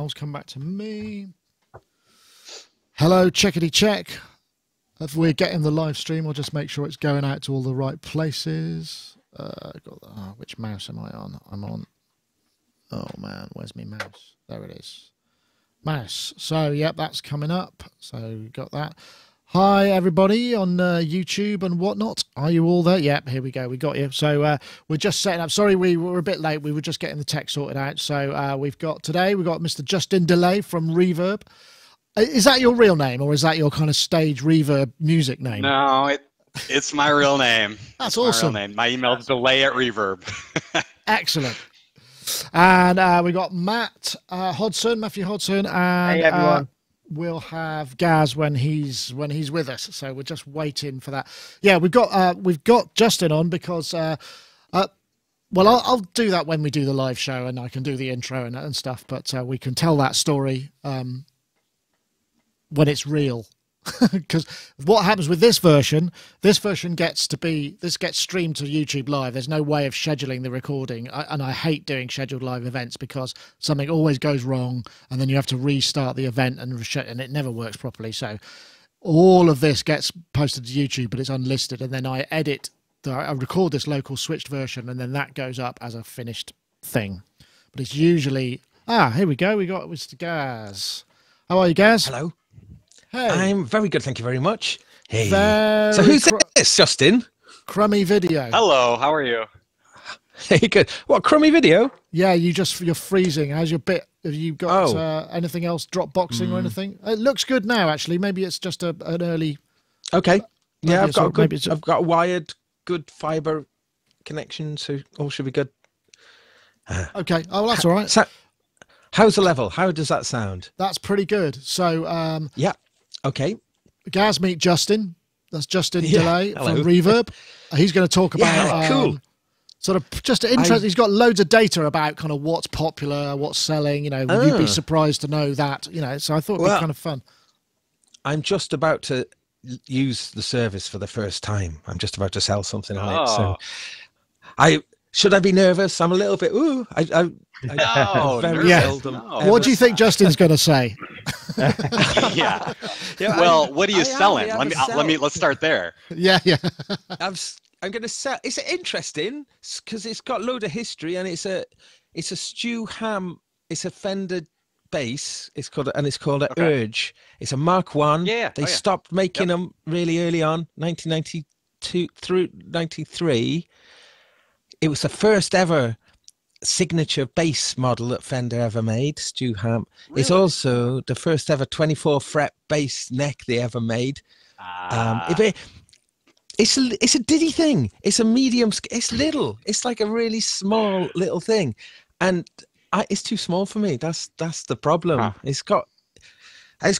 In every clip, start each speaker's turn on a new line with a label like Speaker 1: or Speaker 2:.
Speaker 1: Controls come back to me. Hello, checkity check. If we're getting the live stream, I'll just make sure it's going out to all the right places. Which mouse am I on? I'm on. Oh man, where's my mouse? There it is. Mouse. So, yep, that's coming up. So, we got that. Hi, everybody on YouTube and whatnot. Are you all there? Yep, here we go. We got you. So, we're just setting up. Sorry, we were a bit late. We were just getting the tech sorted out. So, we've got Mr. Justin Delay from Reverb. Is that your real name, or is that your kind of stage Reverb music name?
Speaker 2: No, it's my real name.
Speaker 1: That's awesome.
Speaker 2: My real name. My email is delay@reverb.
Speaker 1: Excellent. And we got Matthew Hodson, and
Speaker 3: hey, everyone.
Speaker 1: We'll have Gaz when he's with us. So we're just waiting for that. Yeah, we've got Justin on because well, I'll do that when we do the live show, and I can do the intro and stuff. But we can tell that story when it's real. Because what happens with this version gets streamed to YouTube Live. There's no way of scheduling the recording, and I hate doing scheduled live events because something always goes wrong, and then you have to restart the event, and it never works properly. So all of this gets posted to YouTube, but it's unlisted, and then I record this local switched version, and then that goes up as a finished thing. But it's usually here we go. We got Mr. Gaz. How are you, Gaz?
Speaker 4: Hello.
Speaker 1: Hey.
Speaker 4: I'm very good, thank you very much. Hey.
Speaker 1: So
Speaker 4: who's this, Justin?
Speaker 1: Crummy Video.
Speaker 2: Hello, how are you?
Speaker 4: Hey, good. What, crummy video?
Speaker 1: Yeah, you're freezing. How's your bit? Have you got anything else? Drop boxing or anything? It looks good now, actually. Maybe it's just an early.
Speaker 4: Okay. Yeah, I've got a wired, good fiber connection, so all should be good.
Speaker 1: Okay. Oh, well, that's all right.
Speaker 4: So, how's the level? How does that sound?
Speaker 1: That's pretty good. So,
Speaker 4: yeah. Okay.
Speaker 1: Gaz, meet Justin. That's Justin Delay from Reverb. He's going to talk about
Speaker 4: cool.
Speaker 1: Sort of just interesting. He's got loads of data about kind of what's popular, what's selling. You know, you'd be surprised to know that. You know, so I thought it'd be kind of fun.
Speaker 4: I'm just about to use the service for the first time. I'm just about to sell something on it. So, should I be nervous? I'm a little bit. Ooh,
Speaker 2: No,
Speaker 4: very seldom.
Speaker 2: No.
Speaker 1: What do you think Justin's going to say?
Speaker 2: Yeah. Well, what are you selling? Let's start there.
Speaker 1: Yeah.
Speaker 4: I'm going to sell. It's interesting because it's got a load of history, and it's a Stu Ham. It's a Fender bass. It's called an Urge. It's a Mark 1.
Speaker 2: Yeah.
Speaker 4: They stopped making them really early on, 1992 through 93. It was the first ever signature bass model that Fender ever made, Stu Ham. Really? It's also the first ever 24 fret bass neck they ever made. It's a ditty thing. It's a medium. It's little. It's like a really small little thing, and it's too small for me. That's the problem. Huh. It's got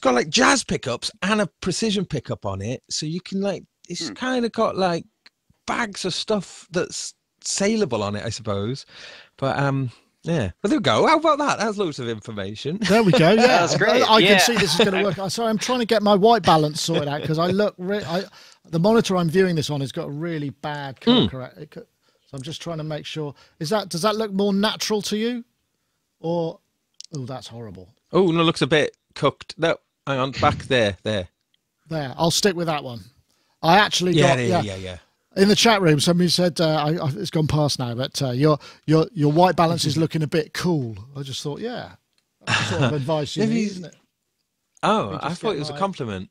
Speaker 4: like jazz pickups and a precision pickup on it, so you can it's kind of got like bags of stuff that's saleable on it, I suppose. But yeah, but there we go. How about that? That's loads of information.
Speaker 1: There we go. Yeah,
Speaker 2: that's great.
Speaker 1: I can see this is going to work. Sorry, I'm trying to get my white balance sorted out because the monitor I'm viewing this on has got a really bad color correct. So I'm just trying to make sure. Does that look more natural to you, or that's horrible.
Speaker 4: Oh no, looks a bit cooked. No, hang on, back there.
Speaker 1: There, I'll stick with that one. I actually got
Speaker 4: yeah. In
Speaker 1: the chat room, somebody said it's gone past now, but your white balance is looking a bit cool. I just thought, that's the sort of advice you need, isn't it?
Speaker 4: Oh, I thought it was a compliment.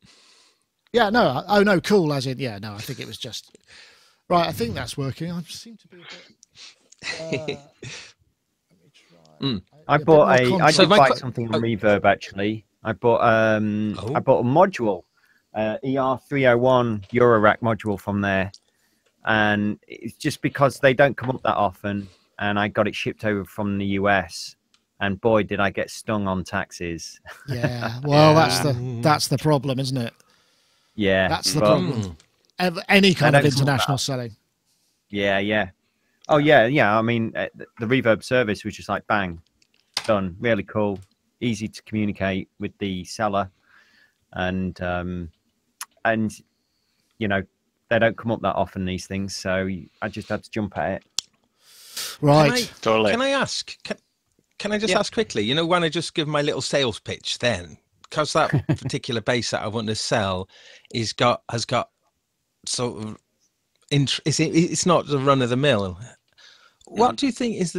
Speaker 1: Yeah, no. Oh no, cool as in no. I think it was just right. I think that's working. I seem to be a bit. Let me try.
Speaker 3: I did buy something on Reverb actually. I bought a module, ER301 Eurorack module from there. And it's just because they don't come up that often, and I got it shipped over from the US, and boy did I get stung on taxes.
Speaker 1: Yeah, well, that's the problem, isn't it?
Speaker 3: Yeah,
Speaker 1: that's the problem. Any kind of international selling. Yeah.
Speaker 3: Oh yeah. I mean, the Reverb service was just like bang, done. Really cool, easy to communicate with the seller, and you know. They don't come up that often, these things, so I just had to jump at it.
Speaker 1: Right.
Speaker 2: Totally.
Speaker 4: Can I ask? can I just ask quickly? You know, when I just give my little sales pitch, then because that particular bass that I want to sell has got sort of it's not the run of the mill. What do you think is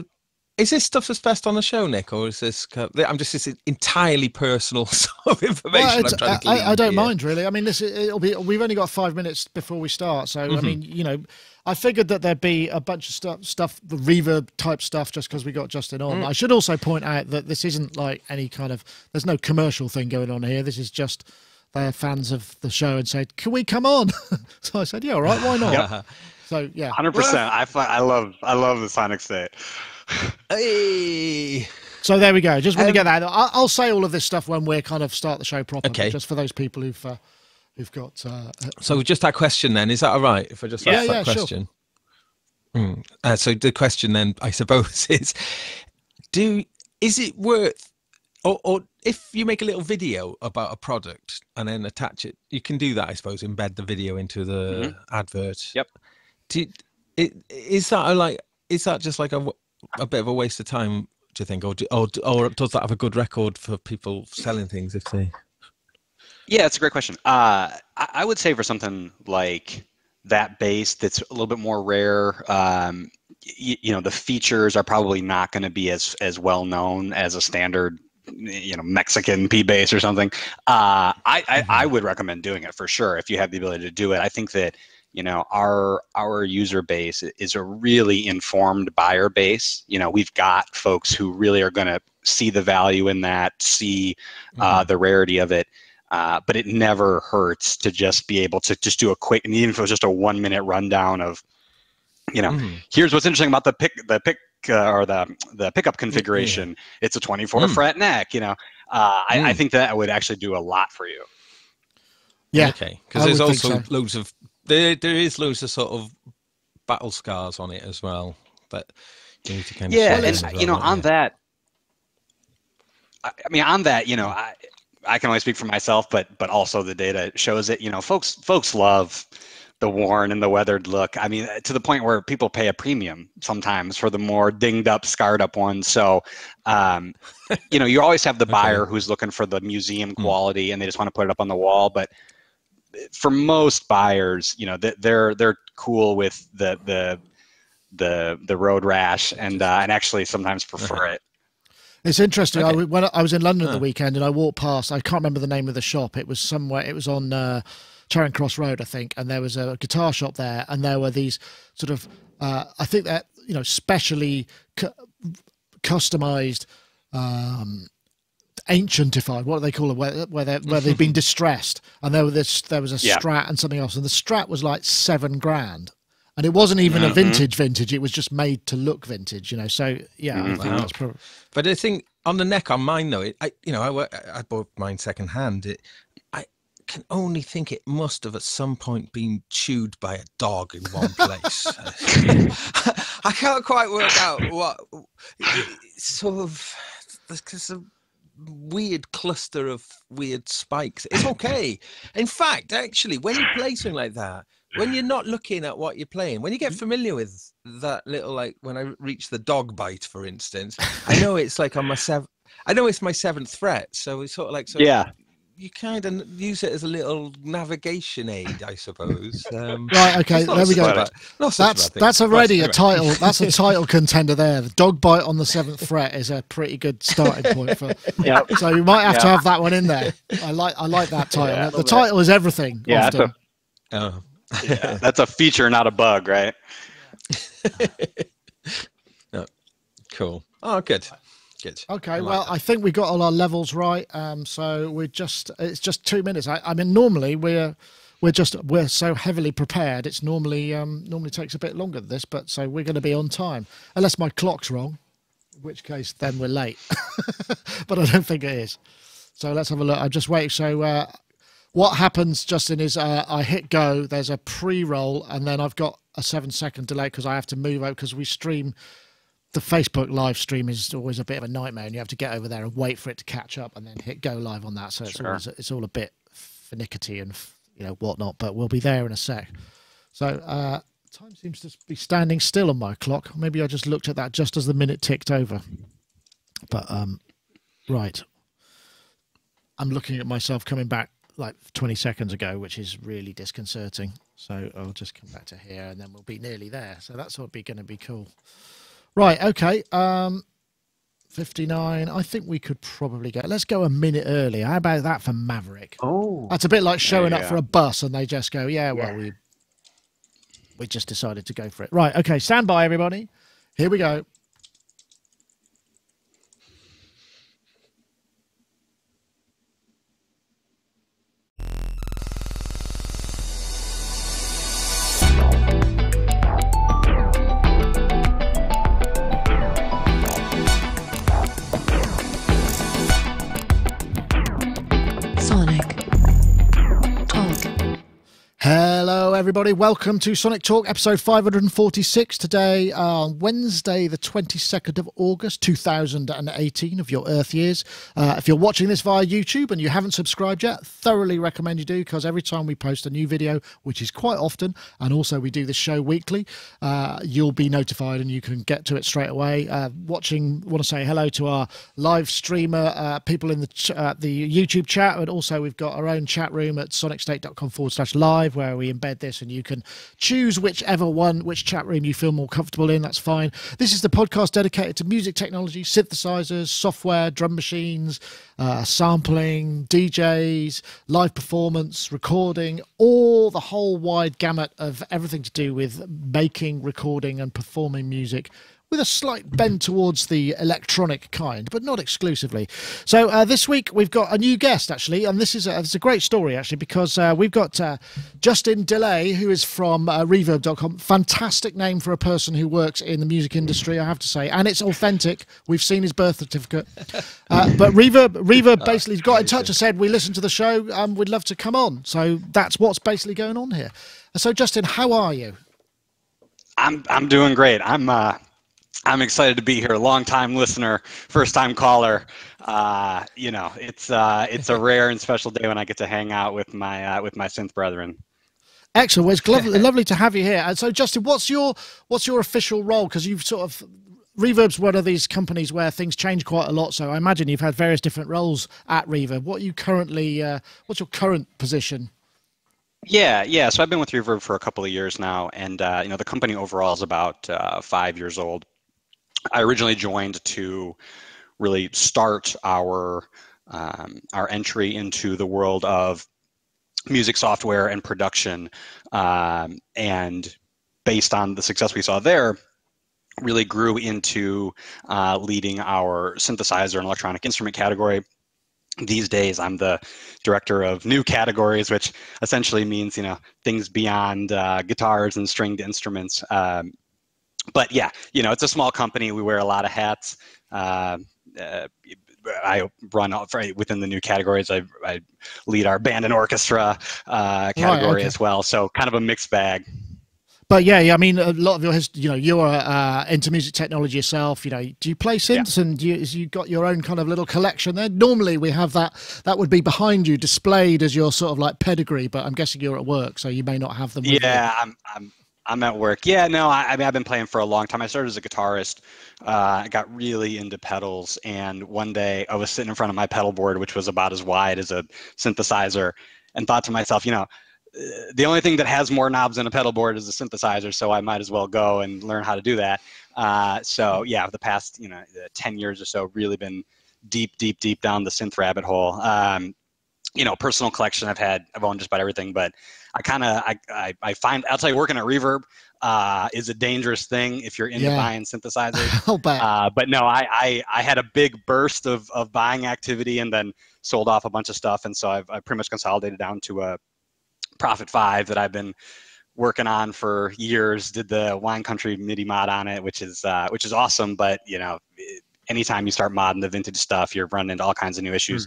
Speaker 4: this stuff that's best on the show, Nick, or is this? This entirely personal sort of information.
Speaker 1: Well,
Speaker 4: I'm trying to
Speaker 1: I don't mind really. I mean, we've only got 5 minutes before we start, so I mean, you know, I figured that there'd be a bunch of stuff, the reverb type stuff, just because we got Justin on. I should also point out that this isn't like any kind of. There's no commercial thing going on here. This is just they're fans of the show and said, "Can we come on?" So I said, "Yeah, all right, why not?"
Speaker 2: Yep.
Speaker 1: So yeah,
Speaker 2: 100%. I love the Sonicstate.
Speaker 4: Hey.
Speaker 1: So there we go. Just want to get that. I'll say all of this stuff when we're kind of start the show properly.
Speaker 4: Okay.
Speaker 1: Just for those people who've got.
Speaker 4: So just that question then, is that all right? If I just ask that question. Sure. So the question then, I suppose, is it worth, or if you make a little video about a product and then attach it, you can do that, I suppose, embed the video into the advert.
Speaker 2: Yep.
Speaker 4: Is that just like a bit of a waste of time, do you think, or does that have a good record for people selling things if they?
Speaker 2: Yeah, it's a great question. I would say for something like that bass that's a little bit more rare, you know, the features are probably not going to be as well known as a standard, you know, Mexican P bass or something. I would recommend doing it for sure if you have the ability to do it. I think that, you know, our user base is a really informed buyer base. You know, we've got folks who really are going to see the value in that, see the rarity of it. But it never hurts to just be able to just do a quick, and even if it was just a 1 minute rundown of, you know, here's what's interesting about the pickup configuration. It's a 24 fret neck. You know, I think that would actually do a lot for you.
Speaker 1: Yeah.
Speaker 4: Okay. Because there's also loads of there is loads of sort of battle scars on it as well. But you need to kind of
Speaker 2: and you know, on that, I mean, on that, you know, I can only speak for myself, but also the data shows it. You know, folks love the worn and the weathered look. I mean, to the point where people pay a premium sometimes for the more dinged up, scarred up ones. So, you know, you always have the buyer who's looking for the museum quality and they just want to put it up on the wall. But for most buyers, you know, they're cool with the road rash and actually sometimes prefer it.
Speaker 1: It's interesting. When I was in London at the weekend and I walked past, I can't remember the name of the shop. It was somewhere. It was on Charing Cross Road, I think, and there was a guitar shop there, and there were these sort of, I think that, you know, specially customized, ancientified. What do they call it? Where they've been distressed, and there was a Strat and something else, and the Strat was like $7,000. And it wasn't even a vintage. It was just made to look vintage, you know. So yeah, I think that's probably. But
Speaker 4: I think on the neck on mine though, I bought mine second hand. I can only think it must have at some point been chewed by a dog in one place. I can't quite work out what sort of because a weird cluster of weird spikes. It's okay. In fact, actually, when you play something like that. When you're not looking at what you're playing, when you get familiar with that little, like when I reach the dog bite, for instance, I know it's like on my I know it's my 7th fret, so it's sort of like you kind of use it as a little navigation aid, I suppose.
Speaker 1: Right, okay, there we go. That's already a title. That's a title contender there. The dog bite on the 7th fret is a pretty good starting point for. So you might have to have that one in there. I like that title. Yeah, the title is everything.
Speaker 2: Yeah.
Speaker 1: Often.
Speaker 2: Yeah, that's a feature, not a bug, right?
Speaker 4: No. Cool. Oh, good.
Speaker 1: Okay, well, I think we got all our levels right. So it's just 2 minutes. I mean, normally we're so heavily prepared. It's normally takes a bit longer than this, but so we're going to be on time, unless my clock's wrong, in which case then we're late. But I don't think it is. So let's have a look. I'm just waiting. So. What happens, Justin, is I hit go, there's a pre-roll, and then I've got a 7-second delay because I have to move over because we stream. The Facebook live stream is always a bit of a nightmare, and you have to get over there and wait for it to catch up and then hit go live on that. So it's all a bit finicky and, you know, whatnot, but we'll be there in a sec. So time seems to be standing still on my clock. Maybe I just looked at that just as the minute ticked over. But right, I'm looking at myself coming back like 20 seconds ago, which is really disconcerting. So I'll just come back to here, and then we'll be nearly there. So that's what going to be cool. Right, okay. 59. I think we could probably go. Let's go a minute early. How about that for Maverick?
Speaker 3: Oh,
Speaker 1: That's a bit like showing up for a bus, and they just go, "Yeah, well,
Speaker 3: Yeah.
Speaker 1: we just decided to go for it." Right, okay. Stand by, everybody. Here we go. Hello, everybody. Welcome to Sonic Talk, episode 546. Today, Wednesday, the 22nd of August, 2018 of your Earth years. If you're watching this via YouTube and you haven't subscribed yet, thoroughly recommend you do, because every time we post a new video, which is quite often, and also we do this show weekly, you'll be notified and you can get to it straight away. Want to say hello to our live streamer, people in the YouTube chat, and also we've got our own chat room at sonicstate.com/live, where we embed this and you can choose which chat room you feel more comfortable in. That's fine. This is the podcast dedicated to music technology, synthesizers, software, drum machines, sampling, DJs, live performance, recording, the whole wide gamut of everything to do with making, recording and performing music, with a slight bend towards the electronic kind, but not exclusively. So this week we've got a new guest, actually, and it's a great story, actually, because we've got Justin Delay, who is from Reverb.com. Fantastic name for a person who works in the music industry, I have to say, and it's authentic. We've seen his birth certificate. But Reverb basically got in touch and said, we listened to the show, we'd love to come on. So that's what's basically going on here. So, Justin, how are you?
Speaker 2: I'm doing great. I'm excited to be here. Long-time listener, first-time caller. It's a rare and special day when I get to hang out with my synth brethren.
Speaker 1: Excellent. Well, it's lovely to have you here. And so, Justin, what's your official role? Because you've sort of Reverb's one of these companies where things change quite a lot. So I imagine you've had various different roles at Reverb. What are you currently? What's your current position?
Speaker 2: Yeah. So I've been with Reverb for a couple of years now, and the company overall is about 5 years old. I originally joined to really start our entry into the world of music software and production, and based on the success we saw there, really grew into leading our synthesizer and electronic instrument category. These days, I'm the director of new categories, which essentially means things beyond guitars and stringed instruments. But yeah, it's a small company. We wear a lot of hats. I run within the new categories. I lead our band and orchestra category as well. So kind of a mixed bag.
Speaker 1: But yeah, I mean, a lot of your history, you're into music technology yourself. Do you play synths, and you got your own kind of little collection there? Normally we have that would be behind you, displayed as your sort of like pedigree. But I'm guessing you're at work, so you may not have them. With you.
Speaker 2: I'm at work. Yeah, no, I mean, I've been playing for a long time. I started as a guitarist. I got really into pedals, and one day I was sitting in front of my pedal board, which was about as wide as a synthesizer, and thought to myself, the only thing that has more knobs than a pedal board is a synthesizer, so I might as well go and learn how to do that. So yeah, the past 10 years or so, really been deep down the synth rabbit hole. Personal collection, I've owned just about everything, but I find, I'll tell you, working at Reverb is a dangerous thing if you're into buying synthesizers.
Speaker 1: I'll bet.
Speaker 2: But no, I had a big burst of buying activity and then sold off a bunch of stuff. And so I've pretty much consolidated down to a Prophet 5 that I've been working on for years. Did the Wine Country MIDI mod on it, which is awesome. But anytime you start modding the vintage stuff, you're running into all kinds of new issues.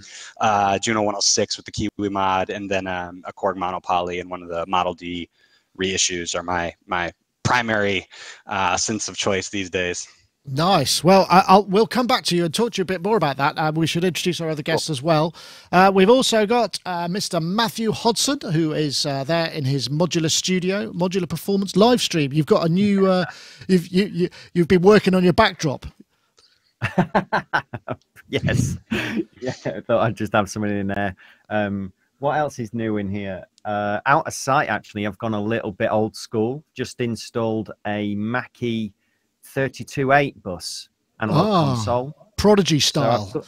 Speaker 2: Juno 106 with the Kiwi mod, and then a Korg monopoly and one of the Model D reissues are my primary synths of choice these days.
Speaker 1: Nice. Well, we'll come back to you and talk to you a bit more about that. We should introduce our other guests as well. We've also got Mr. Matthew Hodson, who is there in his modular studio, modular performance live stream. You've got a new, you've been working on your backdrop.
Speaker 3: Yes. Yeah, I thought I'd just have something in there. What else is new in here? Out of sight, actually, I've gone a little bit old school. Just installed a Mackie 32.8 bus analog console.
Speaker 1: Prodigy style.
Speaker 3: So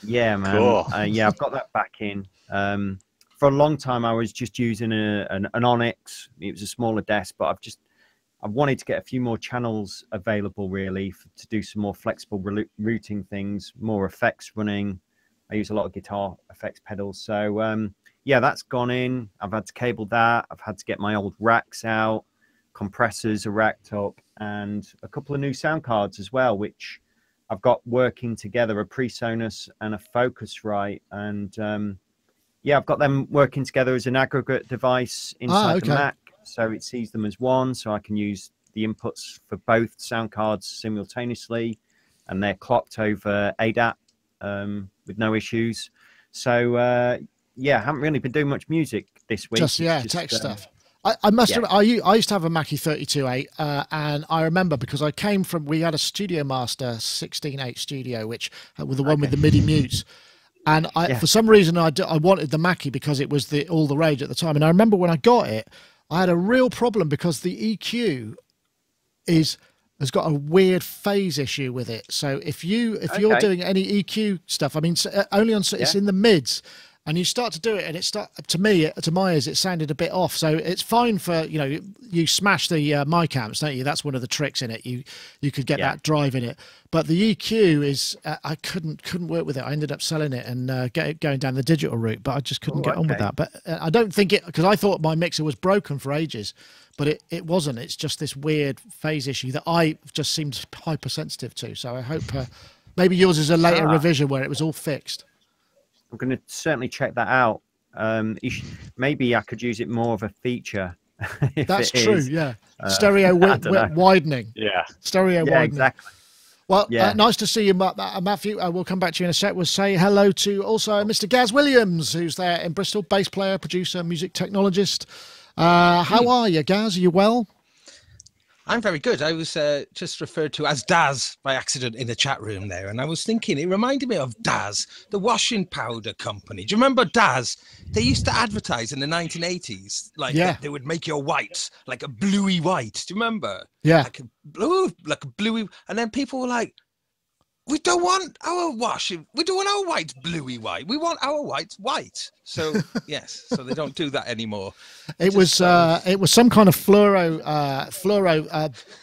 Speaker 3: yeah, man.
Speaker 2: Cool.
Speaker 3: Yeah, I've got that back in. For a long time, I was just using an Onyx. It was a smaller desk, but I wanted to get a few more channels available, really, to do some more flexible routing things, more effects running. I use a lot of guitar effects pedals. So, yeah, that's gone in. I've had to cable that. I've had to get my old racks out. Compressors are racked up. And a couple of new sound cards as well, which I've got working together, a PreSonus and a Focusrite. And, yeah, I've got them working together as an aggregate device inside the Mac. So it sees them as one, so I can use the inputs for both sound cards simultaneously, and they're clocked over ADAT with no issues. So yeah, I haven't really been doing much music this week.
Speaker 1: Just tech stuff. I must admit, I used to have a Mackie 32.8, and I remember because we had a Studio Master 16.8 Studio, which with the one with the MIDI mutes. And for some reason, I wanted the Mackie because it was all the rage at the time. And I remember when I got it, I had a real problem because the EQ has got a weird phase issue with it. So if you're doing any EQ stuff, I mean, only on it's in the mids, and you start to do it, and to my ears, it sounded a bit off. So it's fine for you smash the mic amps, don't you? That's one of the tricks in it. You could get that drive in it, but the EQ is I couldn't work with it. I ended up selling it and going down the digital route, but I just couldn't get on with that. But I don't think because I thought my mixer was broken for ages, but it wasn't. It's just this weird phase issue that I just seemed hypersensitive to. So I hope maybe yours is a later revision where it was all fixed.
Speaker 3: I'm going to certainly check that out. Maybe I could use it more of a feature.
Speaker 1: That's true, yeah. Stereo widening.
Speaker 2: Yeah.
Speaker 1: Stereo widening.
Speaker 3: Exactly.
Speaker 1: Well, nice to see you, Matthew. We'll come back to you in a sec. We'll say hello to also Mr. Gaz Williams, who's there in Bristol, bass player, producer, music technologist. How are you, Gaz? Are you well?
Speaker 4: I'm very good. I was just referred to as Daz by accident in the chat room there. And I was thinking, it reminded me of Daz, the washing powder company. Do you remember Daz? They used to advertise in the 1980s. Like they would make your whites like a bluey white. Do you remember?
Speaker 1: Yeah.
Speaker 4: Like a bluey. And then people were like, we don't want our washing. We don't want our whites bluey white. We want our whites white. So yes, so they don't do that anymore.
Speaker 1: It was some kind of fluoro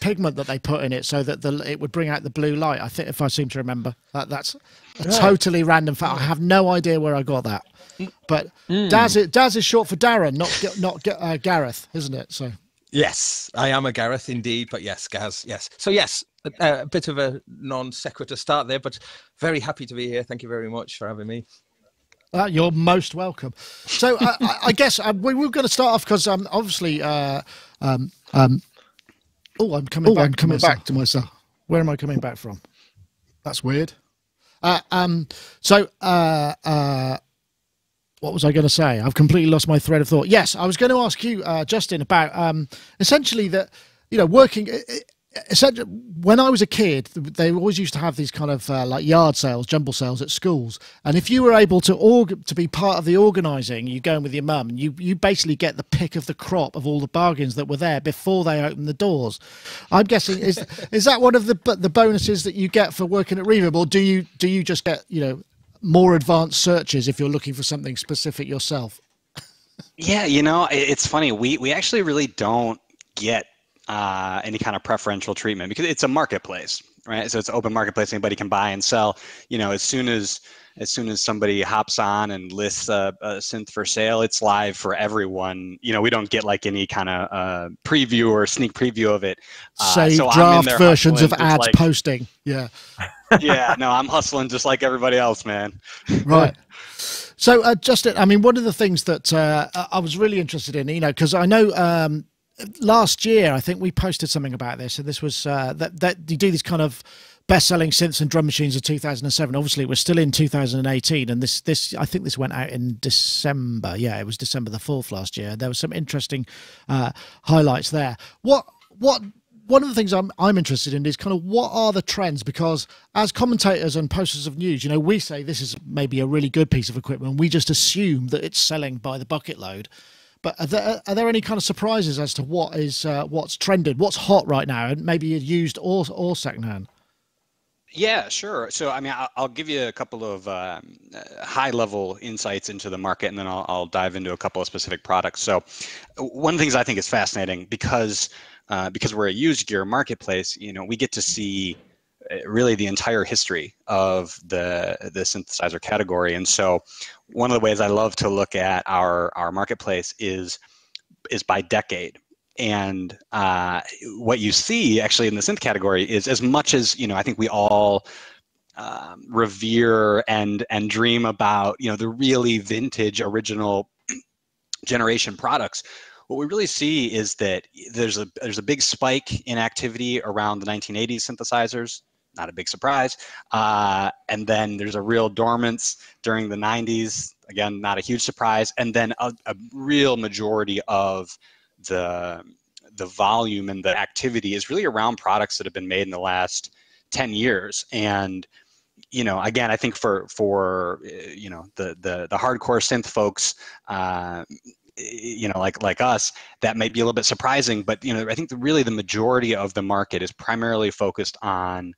Speaker 1: pigment that they put in it so that it would bring out the blue light. I think, if I seem to remember, that's a totally random fact. I have no idea where I got that. But Daz is short for Darren, not Gareth, isn't it? So.
Speaker 4: Yes, I am a Gareth indeed, but yes, Gaz, yes. So yes, a bit of a non sequitur start there, but very happy to be here. Thank you very much for having me.
Speaker 1: You're most welcome. So I guess we were going to start off because obviously, I'm coming back to myself. Where am I coming back from? That's weird. What was I going to say? I've completely lost my thread of thought. Yes, I was going to ask you, Justin, about essentially that, working. Essentially, when I was a kid, they always used to have these kind of like yard sales, jumble sales at schools. And if you were able to be part of the organising, you go in with your mum, and you basically get the pick of the crop of all the bargains that were there before they opened the doors. I'm guessing is that one of the bonuses that you get for working at Reverb, or do you just get more advanced searches if you're looking for something specific yourself?
Speaker 2: Yeah, it's funny. We actually really don't get any kind of preferential treatment because it's a marketplace, right? So it's an open marketplace. Anybody can buy and sell. As soon as somebody hops on and lists a synth for sale, it's live for everyone. We don't get like any kind of preview or sneak preview of it.
Speaker 1: So draft versions of ads posting. Yeah.
Speaker 2: Yeah, no, I'm hustling just like everybody else, man.
Speaker 1: Right. So, Justin, I mean, one of the things that I was really interested in, because I know last year, I think we posted something about this, and this was that you do these kind of best-selling synths and drum machines of 2007. Obviously, it was still in 2018, and this I think this went out in December. Yeah, it was December the 4th last year. There was some interesting highlights there. What one of the things I'm interested in is kind of what are the trends, because as commentators and posters of news, you know, we say this is maybe a really good piece of equipment. We just assume that it's selling by the bucket load. But are there any kind of surprises as to what is what's trended, what's hot right now, and maybe used or secondhand?
Speaker 2: Yeah, sure. So, I mean, I'll give you a couple of high-level insights into the market, and then I'll dive into a couple of specific products. So, one of the things I think is fascinating because we're a used gear marketplace, you know, we get to see really the entire history of the synthesizer category. And so, one of the ways I love to look at our marketplace is by decade. And what you see actually in the synth category is, as much as, you know, I think we all revere and dream about, you know, the really vintage original generation products, what we really see is that there's a big spike in activity around the 1980s synthesizers. Not a big surprise. And then there's a real dormance during the 90s. Again, not a huge surprise. And then a real majority of the volume and the activity is really around products that have been made in the last 10 years. And, you know, again, I think for you know, the hardcore synth folks, you know, like us, that may be a little bit surprising, but, you know, I think really the majority of the market is primarily focused on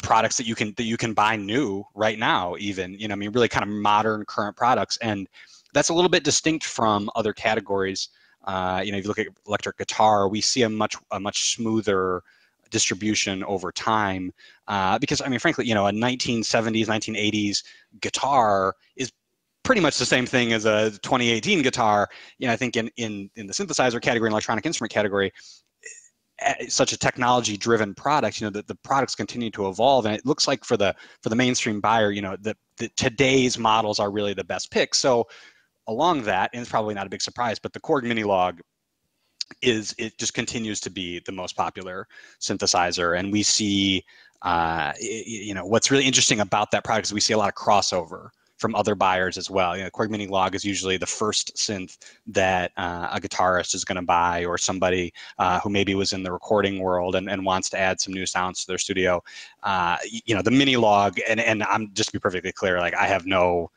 Speaker 2: products that you can buy new right now, even, you know, I mean, really kind of modern current products. And that's a little bit distinct from other categories. You know, if you look at electric guitar, we see a much smoother distribution over time, because, I mean, frankly, you know, a 1970s, 1980s guitar is pretty much the same thing as a 2018 guitar. You know, I think in the synthesizer category and electronic instrument category, such a technology-driven product, you know, the products continue to evolve, and it looks like for the mainstream buyer, you know, the today's models are really the best pick. So along that, and it's probably not a big surprise, but the Korg Minilog it just continues to be the most popular synthesizer. And we see, you know, what's really interesting about that product is we see a lot of crossover from other buyers as well. You know, Korg Minilog is usually the first synth that a guitarist is going to buy, or somebody who maybe was in the recording world and wants to add some new sounds to their studio. You know, the Minilog, and I'm just to be perfectly clear, like, I have no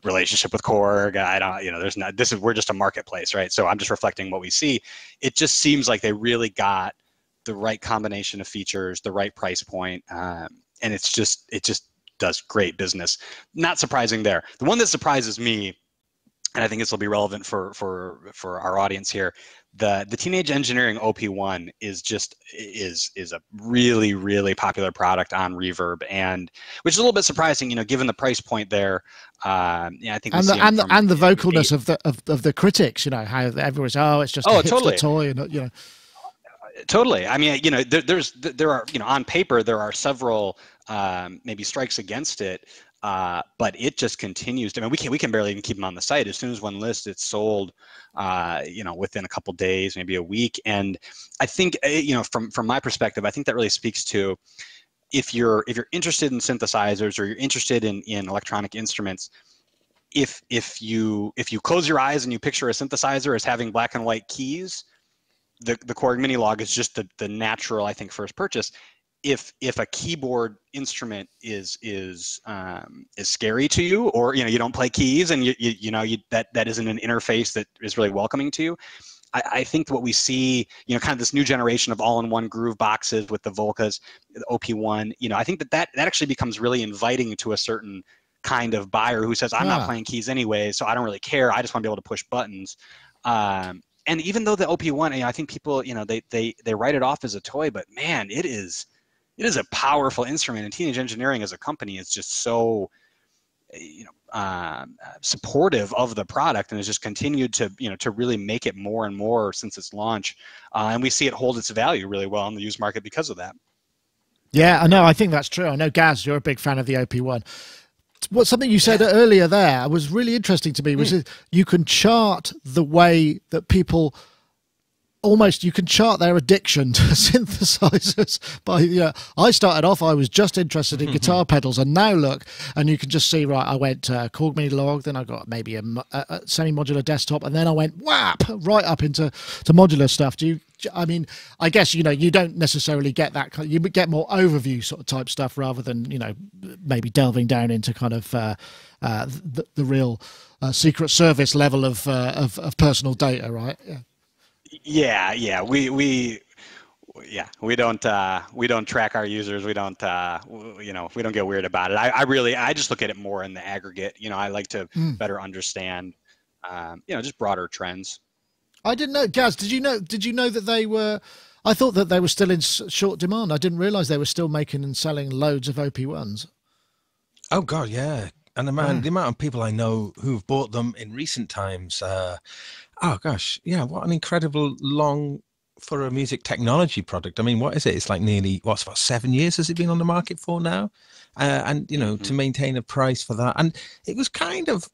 Speaker 2: relationship with Korg. I don't, you know, we're just a marketplace, right? So I'm just reflecting what we see. It just seems like they really got the right combination of features, the right price point, and it just does great business. Not surprising there. The one that surprises me, and I think this will be relevant for our audience here, the Teenage Engineering OP1 is a really popular product on Reverb, and which is a little bit surprising, you know, given the price point there. Yeah, I think
Speaker 1: and the vocalness of the critics, you know, how everyone's, oh, it's just a hipster toy, and, you know.
Speaker 2: Totally. I mean, you know, there are, you know, on paper there are several maybe strikes against it, but it just continues to, I mean, we can barely even keep them on the site. As soon as one lists, it's sold, you know, within a couple days, maybe a week. And I think, you know, from my perspective, I think that really speaks to, if you're interested in synthesizers, or you're interested in electronic instruments, if you close your eyes and you picture a synthesizer as having black and white keys, the Korg Minilog is just the natural, I think, first purchase. If a keyboard instrument is scary to you, or, you know, you don't play keys, and you know that isn't an interface that is really welcoming to you, I think what we see, you know, kind of this new generation of all-in-one groove boxes with the Volcas, the OP1, you know, I think that actually becomes really inviting to a certain kind of buyer who says, I'm not playing keys anyway, so I don't really care. I just want to be able to push buttons. And even though the OP1, you know, I think people, you know, they write it off as a toy, but man, it is a powerful instrument. And Teenage Engineering as a company is just so, you know, supportive of the product, and has just continued to, you know, to really make it more and more since its launch. And we see it hold its value really well in the used market because of that.
Speaker 1: Yeah, I know. I think that's true. I know, Gaz, you're a big fan of the OP1. Something you said earlier there was really interesting to me, was you can chart the way that people almost you can chart their addiction to synthesizers by I started off, I was just interested in guitar pedals, and now look, and you can just see, right, I went Korg Mini Log, then I got maybe a semi-modular desktop, and then I went whap right up into modular stuff. I mean, I guess, you don't necessarily get that kind, you get more overview sort of type stuff rather than, maybe delving down into kind of the real Secret Service level of personal data, right?
Speaker 2: Yeah. We don't track our users. We don't we don't get weird about it. I just look at it more in the aggregate. I like to better understand just broader trends.
Speaker 1: I didn't know, Gaz, did you know that they were, I thought that they were still in short demand. I didn't realize they were still making and selling loads of OP1s.
Speaker 4: Oh God, yeah. And the amount of people I know who've bought them in recent times, oh gosh, yeah, what an incredible long for a music technology product. I mean, what is it? It's like nearly, about 7 years has it been on the market for now? And, to maintain a price for that. And it was kind of,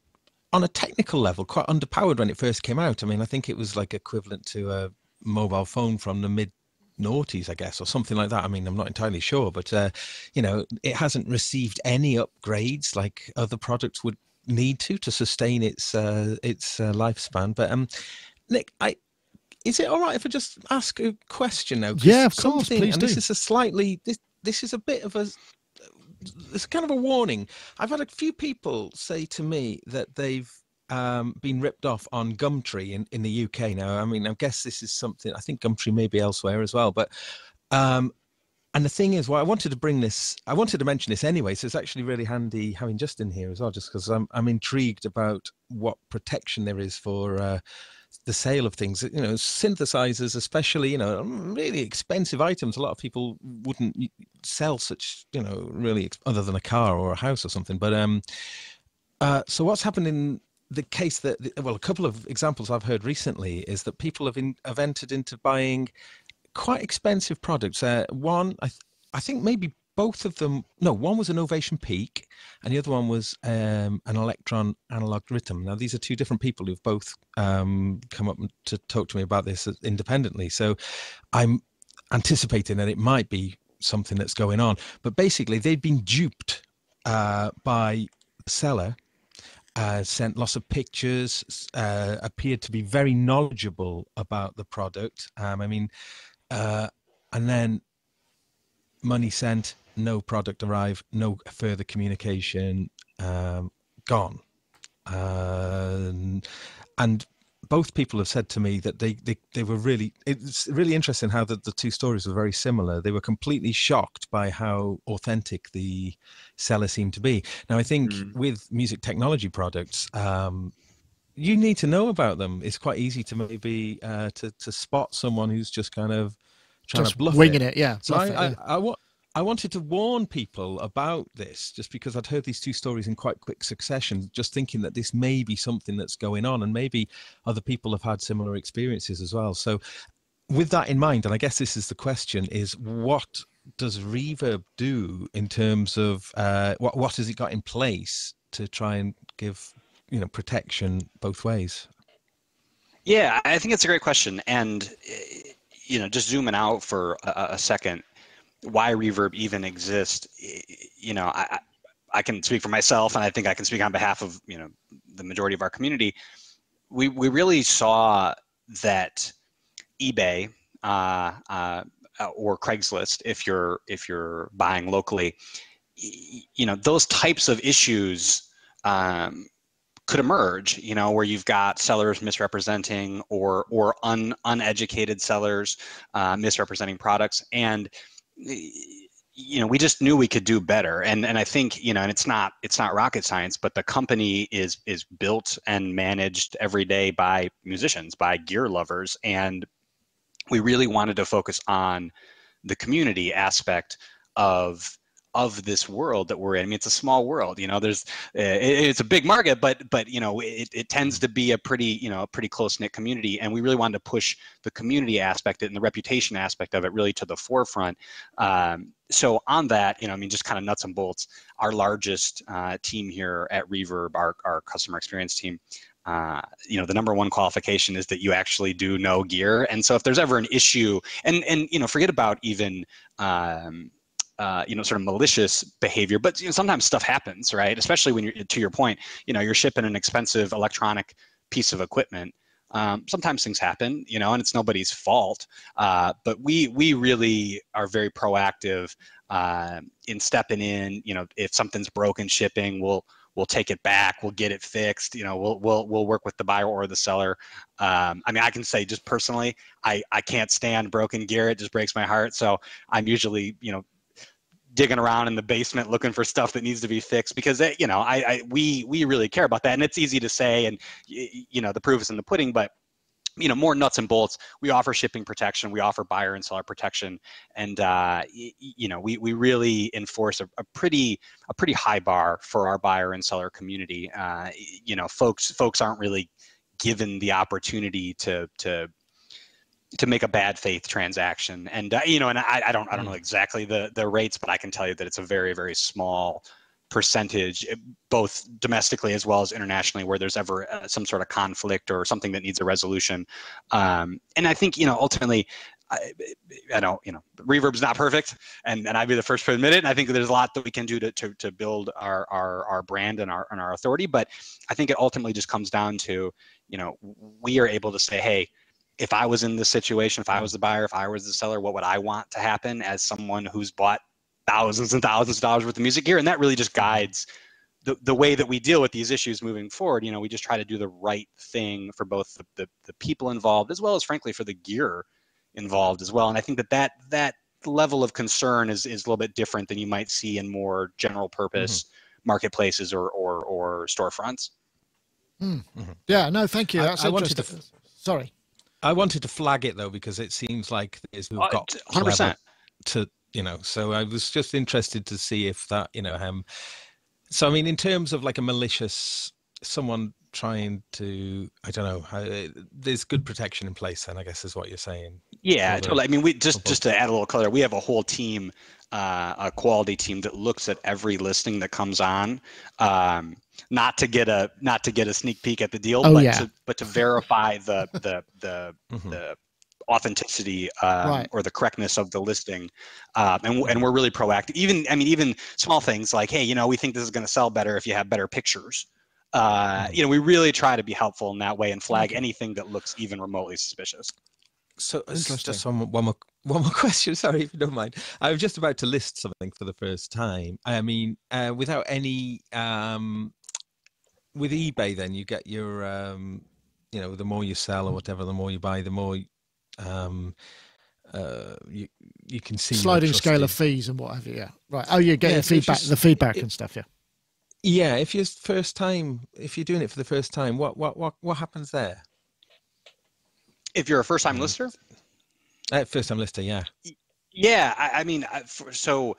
Speaker 4: on a technical level, quite underpowered when it first came out. I mean, I think it was like equivalent to a mobile phone from the mid-noughties, I guess, or something like that. I mean, I'm not entirely sure, but, it hasn't received any upgrades like other products would need to sustain its lifespan. But Nick, is it all right if I just ask a question now?
Speaker 1: Yeah, of course, please do.
Speaker 4: This is this is a bit of a, it's kind of a warning. I've had a few people say to me that they've been ripped off on Gumtree in the UK now. I mean, I guess this is something, I think Gumtree may be elsewhere as well, but and the thing is, I wanted to mention this anyway, so it's actually really handy having Justin here as well, just because I'm intrigued about what protection there is for the sale of things, synthesizers, especially, really expensive items. A lot of people wouldn't sell such, really, other than a car or a house or something. But so what's happened in the case that, a couple of examples I've heard recently is that people have entered into buying quite expensive products. One, I think maybe both of them, no, one was an Ovation Peak and the other one was an Electron Analog Rhythm. Now, these are two different people who've both come up to talk to me about this independently. So I'm anticipating that it might be something that's going on. But basically, they've been duped by the seller, sent lots of pictures, appeared to be very knowledgeable about the product. And then money sent, no product arrived, no further communication, gone. And both people have said to me that they were really, it's really interesting how the two stories were very similar. They were completely shocked by how authentic the seller seemed to be. Now, I think with music technology products, you need to know about them. It's quite easy to maybe to spot someone who's just kind of trying to bluff
Speaker 1: winging it. Yeah.
Speaker 4: So I wanted to warn people about this, just because I'd heard these two stories in quite quick succession, just thinking that this may be something that's going on, and maybe other people have had similar experiences as well. So with that in mind, and I guess this is the question, is what does Reverb do in terms of what has it got in place to try and give protection both ways?
Speaker 2: Yeah, I think it's a great question. And just zooming out for a second, why Reverb even exists, I can speak for myself, and I think I can speak on behalf of the majority of our community. We really saw that eBay or Craigslist, if you're buying locally, those types of issues could emerge, where you've got sellers misrepresenting or uneducated sellers misrepresenting products. And we just knew we could do better. And I think, and it's not rocket science, but the company is built and managed every day by musicians, by gear lovers. And we really wanted to focus on the community aspect of this world that we're in. I mean, it's a small world, it's a big market, but it tends to be a pretty close-knit community. And we really wanted to push the community aspect and the reputation aspect of it really to the forefront. So on that, just kind of nuts and bolts, our largest team here at Reverb, our customer experience team, the number one qualification is that you actually do know gear. And so if there's ever an issue, and forget about even sort of malicious behavior, but sometimes stuff happens, right? Especially when you're, to your point, you're shipping an expensive electronic piece of equipment. Sometimes things happen, and it's nobody's fault. But we really are very proactive in stepping in. If something's broken shipping, we'll take it back. We'll get it fixed. We'll work with the buyer or the seller. I mean, I can say just personally, I can't stand broken gear. It just breaks my heart. So I'm usually, digging around in the basement looking for stuff that needs to be fixed, because we really care about that. And it's easy to say, and the proof is in the pudding, but more nuts and bolts. We offer shipping protection. We offer buyer and seller protection, and we really enforce a pretty high bar for our buyer and seller community. Folks aren't really given the opportunity to make a bad faith transaction, and I don't know exactly the rates, but I can tell you that it's a very, very small percentage, both domestically as well as internationally, where there's ever some sort of conflict or something that needs a resolution. And I think, ultimately, I don't, Reverb's not perfect, and I'd be the first to admit it. And I think there's a lot that we can do to build our brand and our authority. But I think it ultimately just comes down to, we are able to say, hey, if I was in this situation, if I was the buyer, if I was the seller, what would I want to happen as someone who's bought thousands and thousands of dollars worth of music gear? And that really just guides the way that we deal with these issues moving forward. We just try to do the right thing for both the people involved, as well as, frankly, for the gear involved as well. And I think that level of concern is a little bit different than you might see in more general purpose marketplaces or storefronts.
Speaker 1: Yeah, no, thank you. That's interesting. Sorry.
Speaker 4: I wanted to flag it though, because it seems like we've got
Speaker 2: 100%
Speaker 4: to, so I was just interested to see if that, so I mean, in terms of like a malicious, someone trying to, I don't know, there's good protection in place then, I guess is what you're saying.
Speaker 2: Yeah, totally. I mean, we just to add a little color, we have a whole team, a quality team that looks at every listing that comes on, not to get a sneak peek at the deal, but to verify the authenticity or the correctness of the listing, and we're really proactive. Even small things like, hey, we think this is going to sell better if you have better pictures. We really try to be helpful in that way and flag anything that looks even remotely suspicious.
Speaker 4: So just one more question. Sorry, if you don't mind. I was just about to list something for the first time. I mean, without any, with eBay, then you get your, the more you sell or whatever, the more you buy, the more you can see
Speaker 1: sliding scale of fees and what have you. Yeah, right. Oh, you're getting feedback, the feedback and stuff. Yeah.
Speaker 4: Yeah, if you're doing it for the first time, what happens there?
Speaker 2: If you're a first-time lister?
Speaker 4: First-time lister, yeah.
Speaker 2: Yeah, so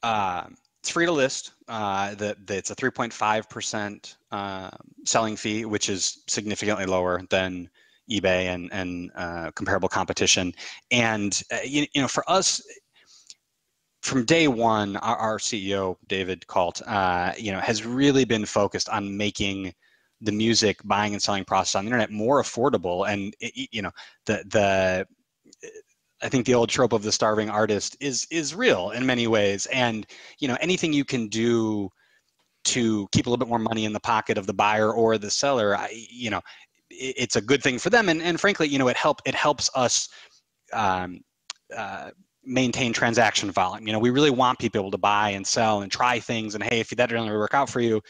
Speaker 2: it's free to list. It's a 3.5% selling fee, which is significantly lower than eBay and comparable competition. And for us, from day one, our CEO David Kalt, has really been focused on making the music buying and selling process on the internet more affordable. And I think the old trope of the starving artist is real in many ways. And anything you can do to keep a little bit more money in the pocket of the buyer or the seller, it's a good thing for them. And frankly, it helps us maintain transaction volume. We really want people able to buy and sell and try things. And hey, if that doesn't really work out for you,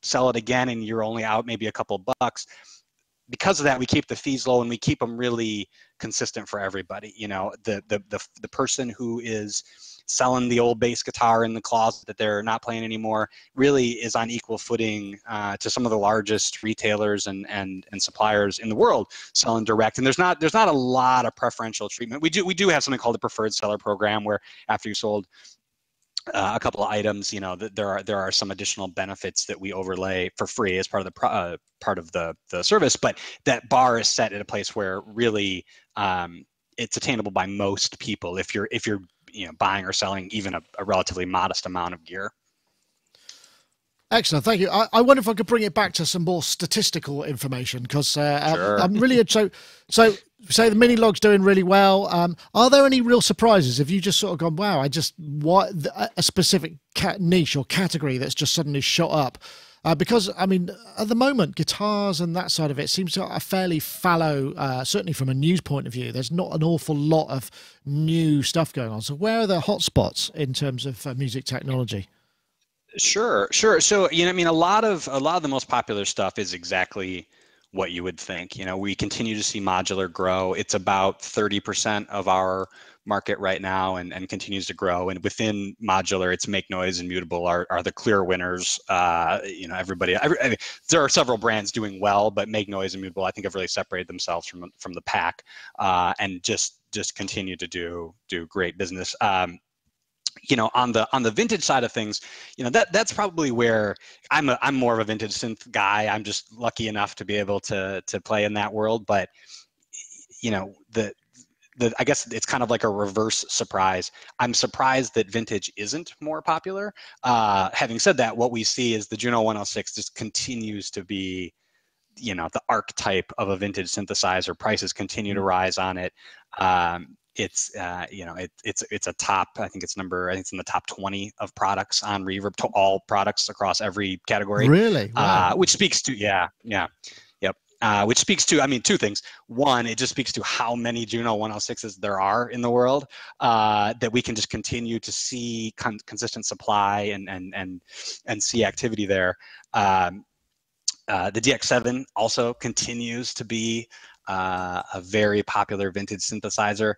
Speaker 2: sell it again and you're only out maybe a couple bucks. Because of that, we keep the fees low and we keep them really consistent for everybody. The person who is selling the old bass guitar in the closet that they're not playing anymore really is on equal footing to some of the largest retailers and suppliers in the world selling direct. And there's not a lot of preferential treatment. We do have something called the preferred seller program, where after you sold a couple of items, there are some additional benefits that we overlay for free as part of the service. But that bar is set at a place where really it's attainable by most people if you're buying or selling even a relatively modest amount of gear.
Speaker 1: Excellent, thank you. I wonder if I could bring it back to some more statistical information, because
Speaker 2: Sure.
Speaker 1: I'm really so say the mini log's doing really well. Are there any real surprises? Have you just sort of gone, wow, a specific niche or category that's just suddenly shot up? Because I mean, at the moment, guitars and that side of it seems to a fairly fallow. Certainly from a news point of view, there's not an awful lot of new stuff going on. So where are the hotspots in terms of music technology?
Speaker 2: Sure. So, I mean, a lot of the most popular stuff is exactly what you would think. We continue to see modular grow. It's about 30% of our market right now, and continues to grow. And within modular, it's Make Noise and Mutable are the clear winners. I mean, there are several brands doing well, but Make Noise and Mutable, I think, have really separated themselves from the pack, and just continue to do great business. On the vintage side of things, that's probably where I'm more of a vintage synth guy. I'm just lucky enough to be able to play in that world. But I guess it's kind of like a reverse surprise. I'm surprised that vintage isn't more popular. Having said that, what we see is the Juno 106 just continues to be, the archetype of a vintage synthesizer. Prices continue to rise on it. It's a top. I think it's in the top 20 of products on Reverb, to all products across every category.
Speaker 1: Really? Wow.
Speaker 2: Which speaks to which speaks to, I mean, two things. One, it just speaks to how many Juno 106s there are in the world, that we can just continue to see consistent supply and see activity there. The DX7 also continues to be a very popular vintage synthesizer.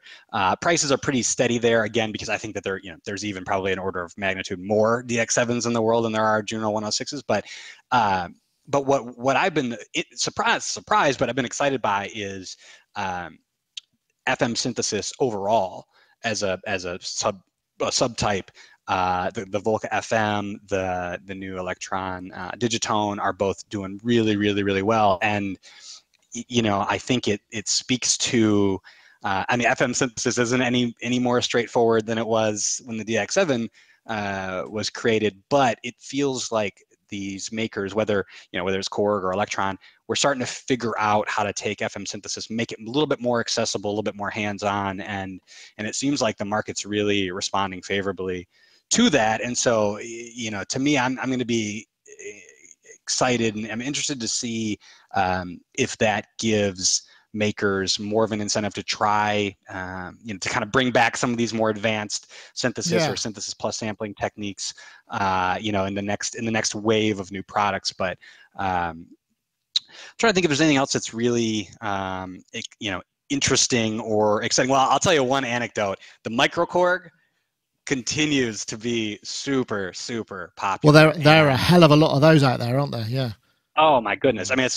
Speaker 2: Prices are pretty steady there, again, because I think that there's even probably an order of magnitude more DX7s in the world than there are Juno 106s. But what I've been surprised, but I've been excited by is FM synthesis overall as a subtype. The Volca FM, the new Electron, Digitone are both doing really, really, really well. And I think it speaks to, I mean, FM synthesis isn't any more straightforward than it was when the DX7 was created, but it feels like these makers, whether it's Korg or Electron, we're starting to figure out how to take FM synthesis, make it a little bit more accessible, a little bit more hands-on, and it seems like the market's really responding favorably to that. And so, to me, I'm going to be excited, and I'm interested to see if that gives makers more of an incentive to try, to kind of bring back some of these more advanced synthesis or synthesis plus sampling techniques, in the next wave of new products. But I'm trying to think if there's anything else that's really, interesting or exciting. Well, I'll tell you one anecdote. The Microkorg continues to be super, super popular.
Speaker 1: Well, there are a hell of a lot of those out there, aren't there? Yeah.
Speaker 2: Oh my goodness! I mean,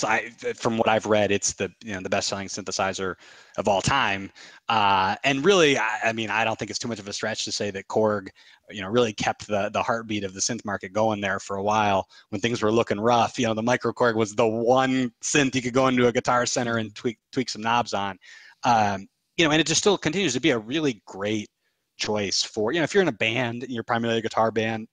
Speaker 2: from what I've read, it's the best-selling synthesizer of all time. And really, I mean, I don't think it's too much of a stretch to say that Korg, really kept the heartbeat of the synth market going there for a while when things were looking rough. The Microkorg was the one synth you could go into a Guitar Center and tweak some knobs on. And it just still continues to be a really great choice for, if you're in a band, you're primarily a guitar band,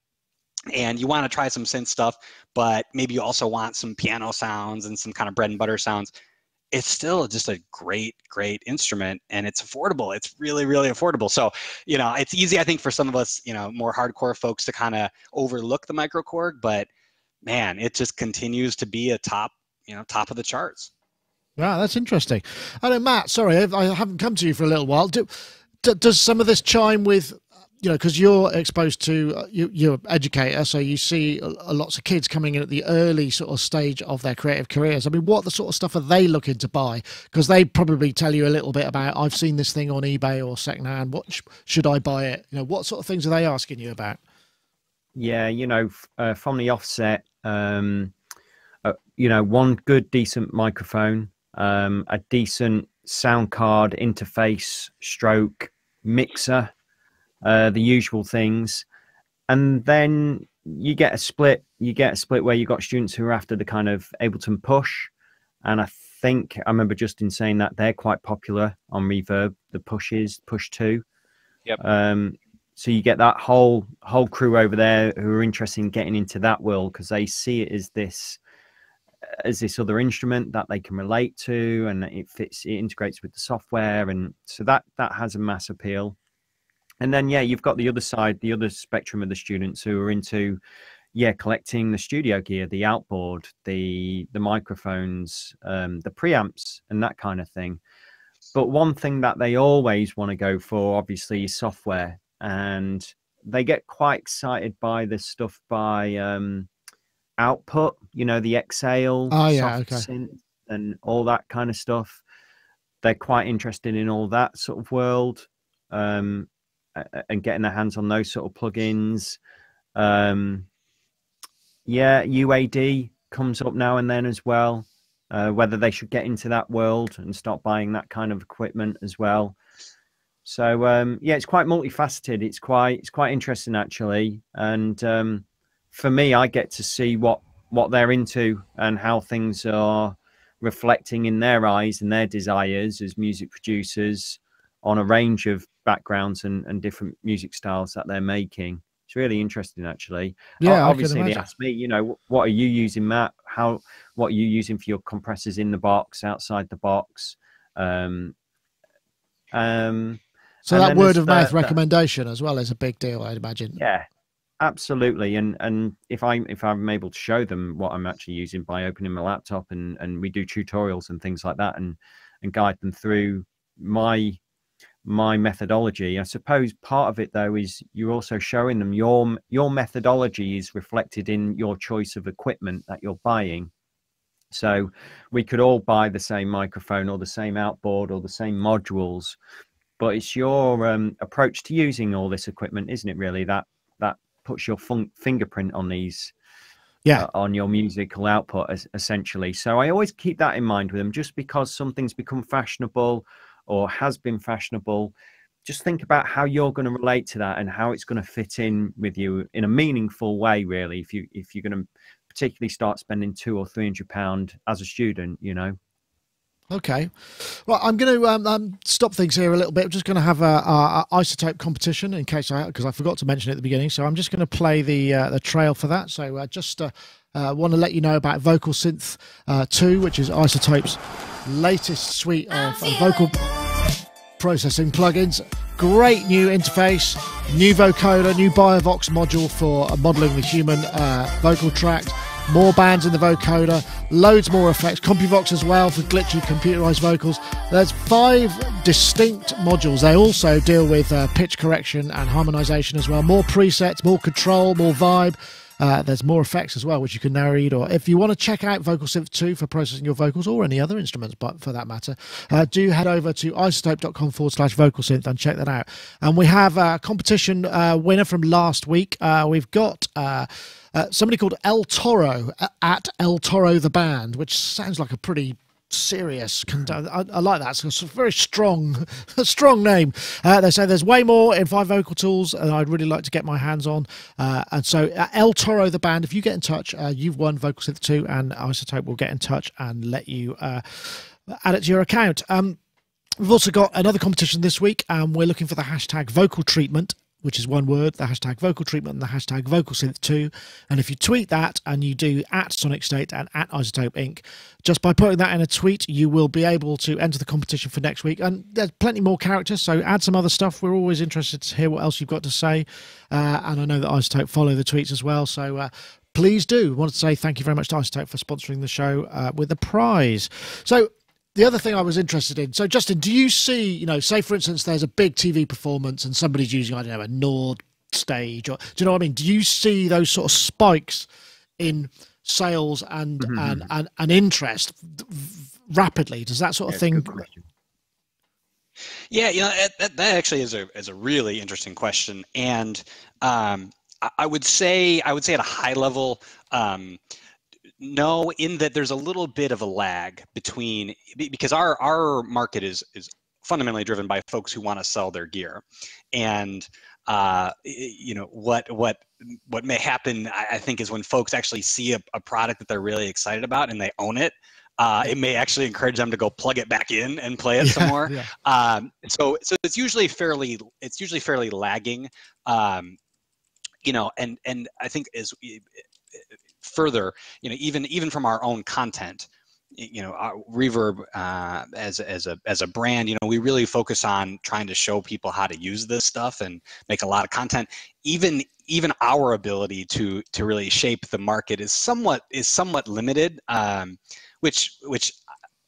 Speaker 2: and you want to try some synth stuff, but maybe you also want some piano sounds and some kind of bread and butter sounds. It's still just a great, great instrument, and it's affordable. It's really, really affordable. So, it's easy, I think, for some of us, more hardcore folks to kind of overlook the Microkorg, but man, it just continues to be a top of the charts.
Speaker 1: Wow, that's interesting. I know, Matt, sorry, I haven't come to you for a little while. Does some of this chime with, because you're exposed to, you're an educator, so you see lots of kids coming in at the early sort of stage of their creative careers. I mean, what the sort of stuff are they looking to buy? Because they probably tell you a little bit about, I've seen this thing on eBay or secondhand. What should I buy it? What sort of things are they asking you about?
Speaker 3: Yeah, from the offset, one good decent microphone, a decent sound card interface, stroke, mixer, the usual things. And then you get a split where you've got students who are after the kind of Ableton Push. And I think I remember Justin saying that they're quite popular on Reverb, the Push 2.
Speaker 2: Yep.
Speaker 3: So you get that whole crew over there who are interested in getting into that world because they see it as this other instrument that they can relate to, and it integrates with the software, and so that has a mass appeal. And then you've got the other side, the other spectrum of the students who are into collecting the studio gear, the outboard, the microphones, the preamps, and that kind of thing. But one thing that they always want to go for, obviously, is software, and they get quite excited by this stuff by Output, the Exhale, synth, and all that kind of stuff. They're quite interested in all that sort of world, and getting their hands on those sort of plugins. UAD comes up now and then as well. Whether they should get into that world and start buying that kind of equipment as well. So it's quite multifaceted. It's quite interesting actually, and for me, I get to see what they're into and how things are reflecting in their eyes and their desires as music producers on a range of backgrounds and different music styles that they're making. It's really interesting, actually.
Speaker 1: Yeah,
Speaker 3: obviously they asked me, what are you using, Matt? What are you using for your compressors in the box, outside the box?
Speaker 1: So that word of mouth recommendation as well is a big deal, I'd imagine.
Speaker 3: Yeah, absolutely. And if I'm able to show them what I'm actually using by opening my laptop and we do tutorials and things like that and guide them through my methodology. I suppose part of it though is you're also showing them your methodology is reflected in your choice of equipment that you're buying. So we could all buy the same microphone or the same outboard or the same modules, but it's your approach to using all this equipment, isn't it, really, that puts your fingerprint on these on your musical output essentially. So I always keep that in mind with them. Just because something's become fashionable or has been fashionable, just think about how you're going to relate to that and how it's going to fit in with you in a meaningful way, really, if you're going to particularly start spending £200 or £300 as a student,
Speaker 1: Okay, well, I'm going to stop things here a little bit. I'm just going to have a isotope competition because I forgot to mention it at the beginning. So I'm just going to play the trail for that. So want to let you know about Vocal Synth 2, which is Isotope's latest suite of vocal processing plugins. Great new interface, new vocoder, new Biovox module for modeling the human vocal tract. More bands in the vocoder, loads more effects, CompuVox as well for glitchy computerized vocals. There's 5 distinct modules. They also deal with pitch correction and harmonization as well. More presets, more control, more vibe. There's more effects as well, which you can now read. Or if you want to check out Vocal Synth 2 for processing your vocals or any other instruments, but for that matter, do head over to isotope.com/vocalsynth and check that out. And we have a competition winner from last week. We've got somebody called El Toro at El Toro the Band, which sounds like a pretty serious. I like that. It's a very strong name. They say there's way more in 5 vocal tools and I'd really like to get my hands on, and so El Toro the Band, if you get in touch, you've won Vocal Synth 2 and Isotope will get in touch and let you add it to your account. We've also got another competition this week, and we're looking for the hashtag vocal treatment, which is one word, the hashtag vocal treatment and the hashtag vocalsynth2. And if you tweet that and you do at Sonicstate and at Isotope Inc., just by putting that in a tweet, you will be able to enter the competition for next week. And there's plenty more characters, so add some other stuff. We're always interested to hear what else you've got to say. And I know that Isotope follow the tweets as well, so please do. I want to say thank you very much to Isotope for sponsoring the show with a prize. So the other thing I was interested in, so Justin, do you see, say for instance, there's a big TV performance and somebody's using, I don't know, a Nord stage, or do you know what I mean? Do you see those sort of spikes in sales and interest rapidly? Does that sort of thing?
Speaker 2: Yeah, that actually is a really interesting question, and I would say at a high level, no, in that there's a little bit of a lag between, because our market is fundamentally driven by folks who want to sell their gear, and what may happen, I think, is when folks actually see a product that they're really excited about and they own it, it may actually encourage them to go plug it back in and play it some more. So it's usually fairly lagging. You know, and I think is further, you know, even from our own content, you know, Reverb as a brand, you know, we really focus on trying to show people how to use this stuff and make a lot of content. Even our ability to really shape the market is somewhat limited, which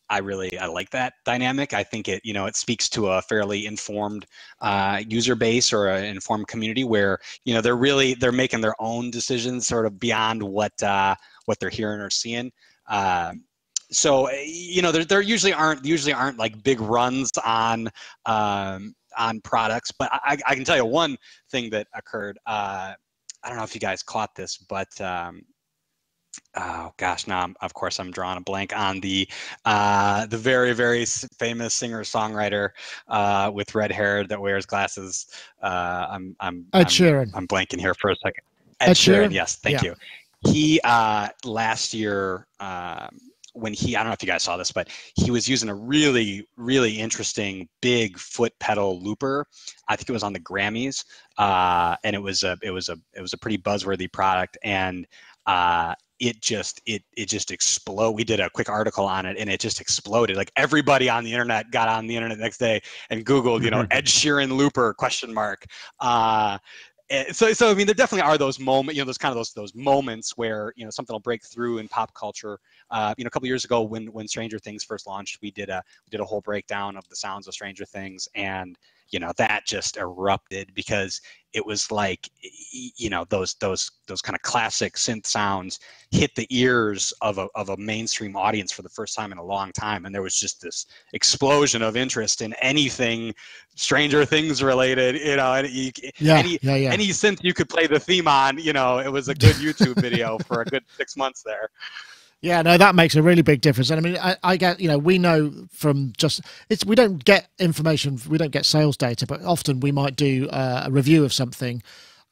Speaker 2: I like that dynamic. I think it, you know, it speaks to a fairly informed user base or an informed community where, you know, they're making their own decisions sort of beyond what they're hearing or seeing. So, you know, there usually aren't like big runs on products, but I can tell you one thing that occurred. I don't know if you guys caught this, but oh gosh, now of course I'm drawing a blank on the very, very famous singer-songwriter with red hair that wears glasses. Ed
Speaker 1: Sheeran.
Speaker 2: I'm blanking here for a second. Ed Sheeran, yes, thank you. He last year when I don't know if you guys saw this, but he was using a really, really interesting big foot pedal looper. I think it was on the Grammys, and it was a pretty buzzworthy product, and it just exploded. We did a quick article on it, and it just exploded. Like everybody on the internet got on the internet the next day and Googled, you know, Ed Sheeran looper ? So I mean, there definitely are those moments, you know, those kind of those moments where, you know, something will break through in pop culture. You know, a couple years ago when Stranger Things first launched, we did a whole breakdown of the sounds of Stranger Things, and you know, that just erupted because it was like, you know, those kind of classic synth sounds hit the ears of a mainstream audience for the first time in a long time, and there was just this explosion of interest in anything Stranger Things related, you know, and any synth you could play the theme on, you know, it was a good YouTube video for a good 6 months there.
Speaker 1: Yeah, no, that makes a really big difference. And I mean, I get, you know, we know from we don't get information, we don't get sales data, but often we might do a review of something,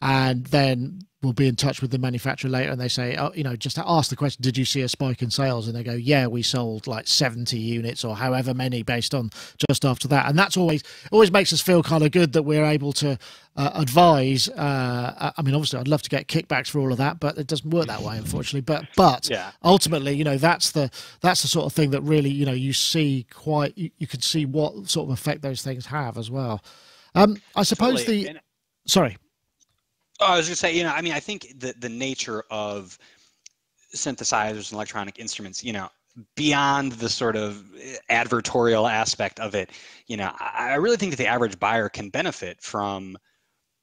Speaker 1: and then we'll be in touch with the manufacturer later, and they say, oh, you know, just ask the question, did you see a spike in sales? And they go, yeah, we sold like 70 units or however many based on just after that. And that's always makes us feel kind of good that we're able to advise. I mean, obviously I'd love to get kickbacks for all of that, but it doesn't work that way, unfortunately. But
Speaker 2: yeah,
Speaker 1: ultimately, you know, that's the sort of thing that really, you know, you see you can see what sort of effect those things have as well. I suppose sorry.
Speaker 2: Oh, I was going to say, you know, I mean, I think the nature of synthesizers and electronic instruments, you know, beyond the sort of advertorial aspect of it, you know, I really think that the average buyer can benefit from,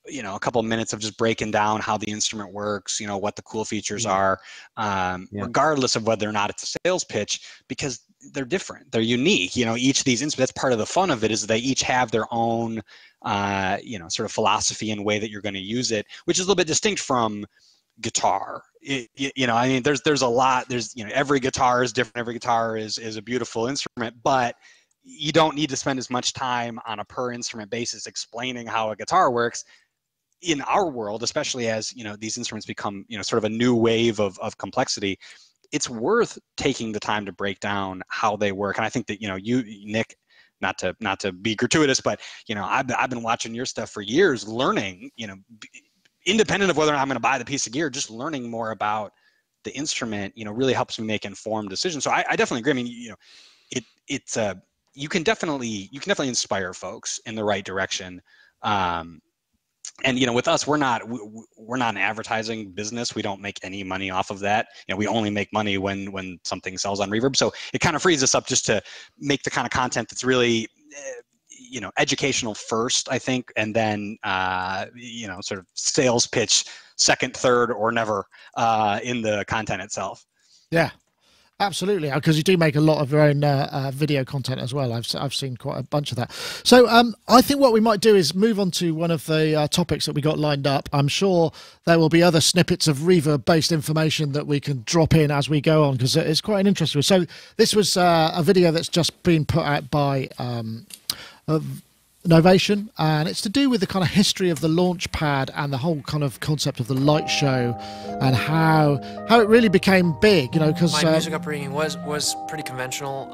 Speaker 2: you know, a couple of minutes of just breaking down how the instrument works, you know, what the cool features are, regardless of whether or not it's a sales pitch, because they're different, they're unique. You know, each of these instruments, that's part of the fun of it, is they each have their own, you know, sort of philosophy and way that you're going to use it, which is a little bit distinct from guitar. You know, I mean, there's a lot, you know, every guitar is different. Every guitar is a beautiful instrument, but you don't need to spend as much time on a per instrument basis explaining how a guitar works. In our world, especially as, you know, these instruments become, you know, sort of a new wave of complexity, it's worth taking the time to break down how they work. And I think that, you know, you, Nick, not to be gratuitous, but, you know, I've been watching your stuff for years, learning, you know, independent of whether or not I'm going to buy the piece of gear, just learning more about the instrument, you know, really helps me make informed decisions. So I definitely agree. I mean, you know, it's you can definitely inspire folks in the right direction. And, you know, with us, we're not an advertising business. We don't make any money off of that. You know, we only make money when something sells on Reverb. So it kind of frees us up just to make the kind of content that's really, you know, educational first, I think, and then, you know, sort of sales pitch second, third, or never in the content itself.
Speaker 1: Yeah. Absolutely, because you do make a lot of your own video content as well. I've seen quite a bunch of that. So I think what we might do is move on to one of the topics that we got lined up. I'm sure there will be other snippets of reverb-based information that we can drop in as we go on, because it's quite an interesting one. So this was a video that's just been put out by Novation, and it's to do with the kind of history of the launch pad and the whole kind of concept of the light show and how it really became big, you know, because
Speaker 5: my music upbringing was pretty conventional.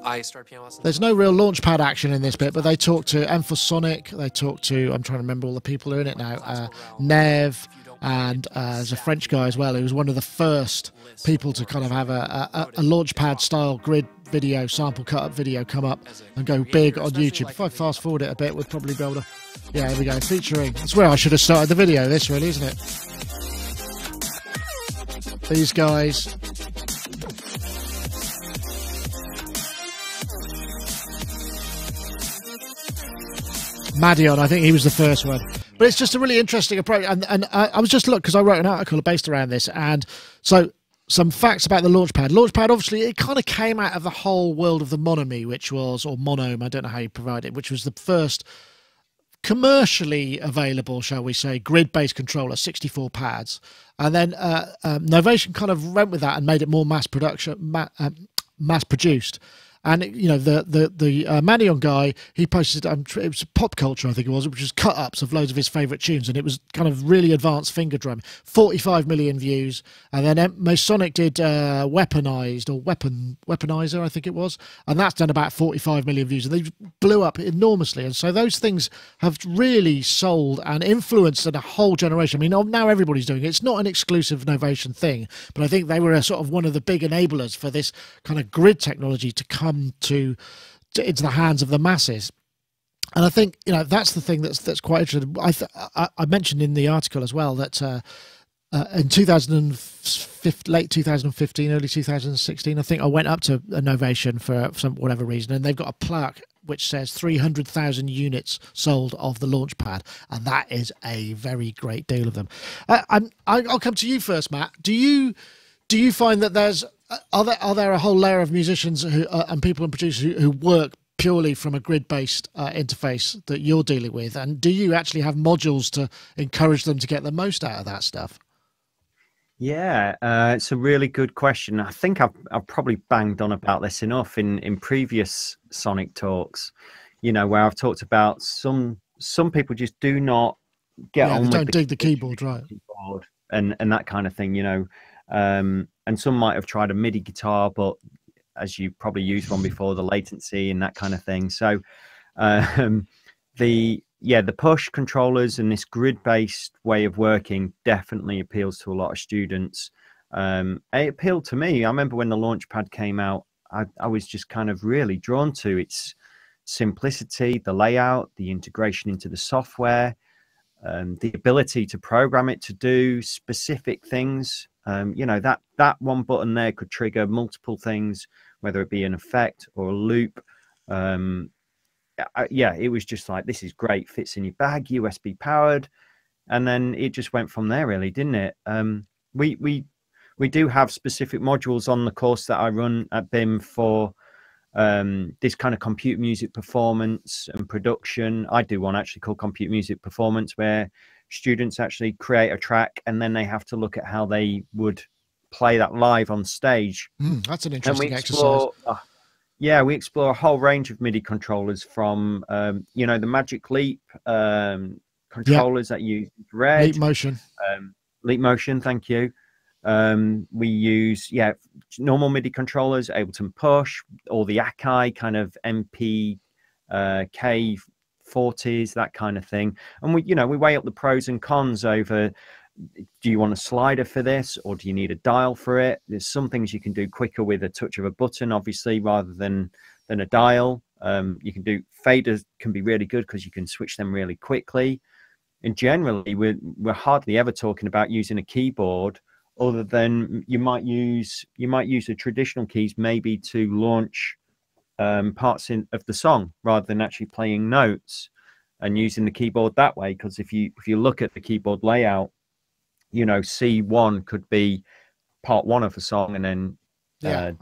Speaker 5: I started piano lessons.
Speaker 1: There's no real launch pad action in this bit, but they talk to Sonic, they talk to, I'm trying to remember all the people who are in it now, Nev, and there's a French guy as well who was one of the first people to kind of have a launch pad style grid video, sample cut up video come up and go big on YouTube. If I fast forward it a bit, we'd probably be able to, yeah, here we go, featuring, that's where I should have started the video, this really, isn't it? These guys. Madion, I think he was the first one. But it's just a really interesting approach. And I was just looking, because I wrote an article based around this. And so some facts about the Launchpad. Launchpad, obviously, it kind of came out of the whole world of the Monomy, which was, or Monome, I don't know how you provide it, which was the first commercially available, shall we say, grid-based controller, 64 pads. And then Novation kind of went with that and made it more mass-produced. And you know, the Manion guy, he posted, it was Pop Culture, I think it was, which was cut-ups of loads of his favourite tunes, and it was kind of really advanced finger drum. 45 million views, and then Masonic did Weaponized, or Weaponizer, I think it was, and that's done about 45 million views, and they blew up enormously. And so those things have really sold and influenced a whole generation. I mean, now everybody's doing it. It's not an exclusive Novation thing, but I think they were a sort of one of the big enablers for this kind of grid technology to come into the hands of the masses. And I think, you know, that's the thing that's quite interesting. I mentioned in the article as well that in late 2015, early 2016, I think I went up to a Novation for some whatever reason, and they've got a plaque which says 300,000 units sold of the Launchpad, and that is a very great deal of them. I'll come to you first, Matt. Do you find that there's are there a whole layer of musicians who and people and producers who work purely from a grid-based interface that you're dealing with, and do you actually have modules to encourage them to get the most out of that stuff?
Speaker 3: Yeah, it's a really good question. I think I've probably banged on about this enough in previous Sonic talks, you know, where I've talked about some people just do not get on with
Speaker 1: don't dig the keyboard, right?
Speaker 3: And that kind of thing, you know. And some might have tried a MIDI guitar, but as you probably used one before, the latency and that kind of thing. So the push controllers and this grid-based way of working definitely appeals to a lot of students. It appealed to me. I remember when the Launchpad came out, I was just kind of really drawn to its simplicity, the layout, the integration into the software, the ability to program it to do specific things. You know, that one button there could trigger multiple things, whether it be an effect or a loop. Yeah, it was just like, this is great, fits in your bag, USB powered. And then it just went from there, really, didn't it? We do have specific modules on the course that I run at BIM for this kind of computer music performance and production. I do one actually called Computer Music Performance, where students actually create a track and then they have to look at how they would play that live on stage.
Speaker 1: That's an interesting exercise.
Speaker 3: Yeah, we explore a whole range of MIDI controllers from, you know, the Magic Leap controllers that use red.
Speaker 1: Leap Motion.
Speaker 3: Leap Motion, thank you. We use, normal MIDI controllers, Ableton Push, or the Akai kind of MP K40s, that kind of thing. And we weigh up the pros and cons over, do you want a slider for this, or do you need a dial for it? There's some things you can do quicker with a touch of a button, obviously, rather than a dial. You can do faders, can be really good because you can switch them really quickly. And generally, we're hardly ever talking about using a keyboard, other than you might use the traditional keys maybe to launch parts of the song rather than actually playing notes and using the keyboard that way. Because if you look at the keyboard layout, you know, C1 could be part 1 of a song, and then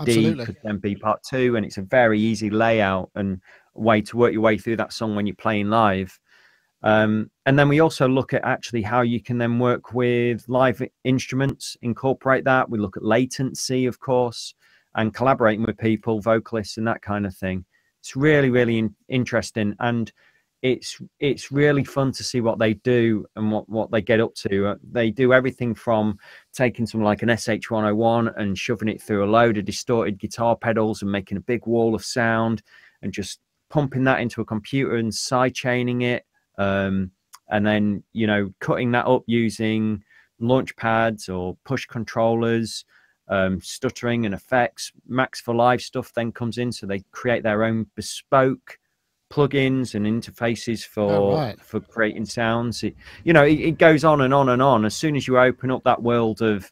Speaker 3: D could then be part 2, and it's a very easy layout and way to work your way through that song when you're playing live. And then we also look at actually how you can then work with live instruments, incorporate that. We look at latency, of course, and collaborating with people, vocalists, and that kind of thing. It's really, really interesting. And it's really fun to see what they do and what they get up to. They do everything from taking something like an SH-101 and shoving it through a load of distorted guitar pedals and making a big wall of sound, and just pumping that into a computer and side chaining it, and then, you know, cutting that up using launch pads or push controllers, stuttering and effects. Max for Live stuff then comes in, so they create their own bespoke plugins and interfaces for creating sounds. It goes on and on and on. As soon as you open up that world of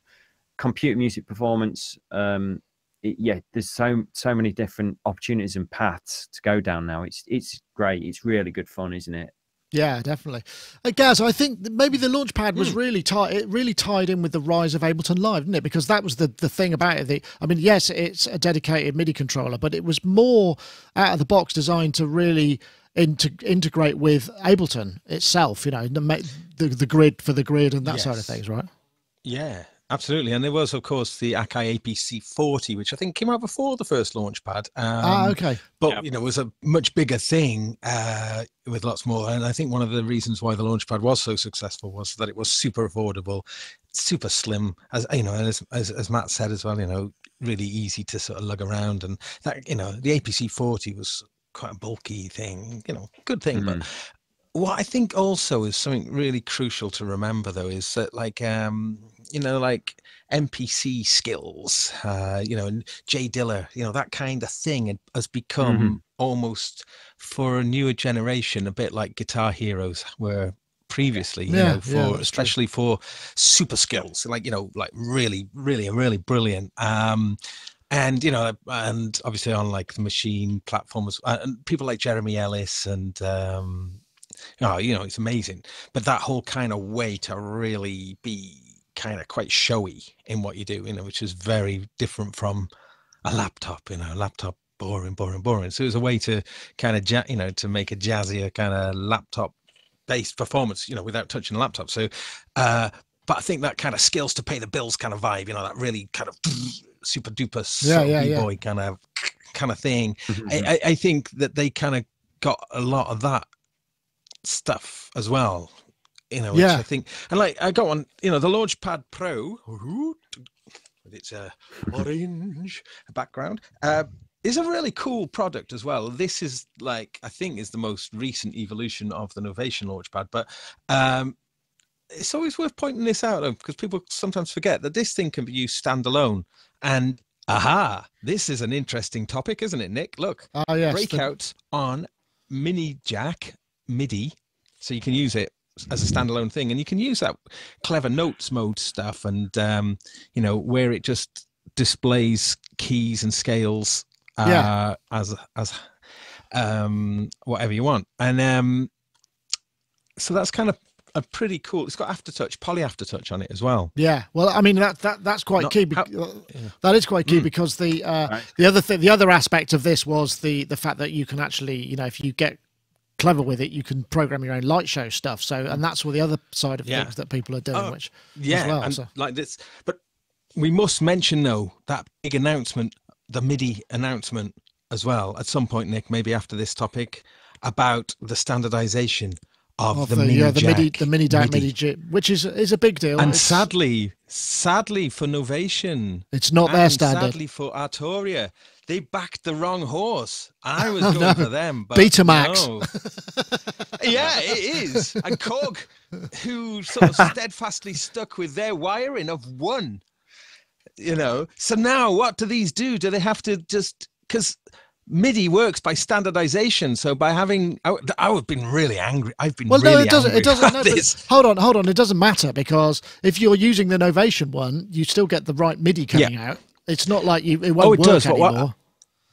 Speaker 3: computer music performance, there's so many different opportunities and paths to go down now. It's great. It's really good fun, isn't it?
Speaker 1: Yeah, definitely. Gaz, I think maybe the Launchpad was really tied. It really tied in with the rise of Ableton Live, didn't it? Because that was the thing about it. I mean, yes, it's a dedicated MIDI controller, but it was more out of the box designed to really integrate with Ableton itself. You know, the grid for the grid and that side of things, right?
Speaker 4: Yeah. Absolutely, and there was, of course, the Akai APC-40, which I think came out before the first Launchpad.
Speaker 1: Okay.
Speaker 4: But you know, it was a much bigger thing with lots more. And I think one of the reasons why the Launchpad was so successful was that it was super affordable, super slim, as you know, and as Matt said as well. You know, really easy to sort of lug around, and that, you know, the APC-40 was quite a bulky thing. You know, good thing, but. What I think also is something really crucial to remember, though, is that, like, you know, like MPC skills, you know, and Jay Diller, you know, that kind of thing has become almost, for a newer generation, a bit like Guitar Heroes were previously, you know, for especially for super skills, like, you know, like really brilliant. And, you know, and obviously on like the Machine platforms, and people like Jeremy Ellis and, you know, it's amazing. But that whole kind of way to really be kind of quite showy in what you do, you know, which is very different from a laptop, you know, laptop boring. So it was a way to kind of, you know, to make a jazzier kind of laptop based performance, you know, without touching the laptop. So, but I think that kind of skills to pay the bills kind of vibe, you know, that really kind of super duper B-boy kind of thing. I think that they kind of got a lot of that stuff as well, you know, which I think, and like I got one, you know, the Launchpad Pro with its orange background is a really cool product as well. This is, like, I think is the most recent evolution of the Novation Launchpad, but it's always worth pointing this out, because people sometimes forget that this thing can be used standalone. And this is an interesting topic, isn't it, Nick? Look, breakout on mini jack MIDI, so you can use it as a standalone thing, and you can use that clever notes mode stuff, and you know, where it just displays keys and scales as whatever you want, and so that's kind of a pretty cool. It's got aftertouch, poly aftertouch on it as well. Yeah,
Speaker 1: well, I mean that's quite key. That is quite key because the other aspect of this was the fact that you can actually, you know, if you get clever with it, you can program your own light show stuff. So, and that's all the other side of things that people are doing, which as well.
Speaker 4: And like this, but we must mention though that big announcement, the MIDI announcement as well, at some point, Nick, maybe after this topic, about the standardization of the mini DAC
Speaker 1: MIDI, which is a big deal.
Speaker 4: And sadly for Novation,
Speaker 1: it's not their standard.
Speaker 4: Sadly for Arturia, they backed the wrong horse. I was going for them, but
Speaker 1: Betamax.
Speaker 4: No. Yeah, it is. And Korg, who sort of steadfastly stuck with their wiring of one, you know. So now what do these do? Do they have to just, because MIDI works by standardization, so by having, I've been really angry. It doesn't. No,
Speaker 1: hold on. It doesn't matter, because if you're using the Novation one, you still get the right MIDI coming out. It's not like it won't work anymore.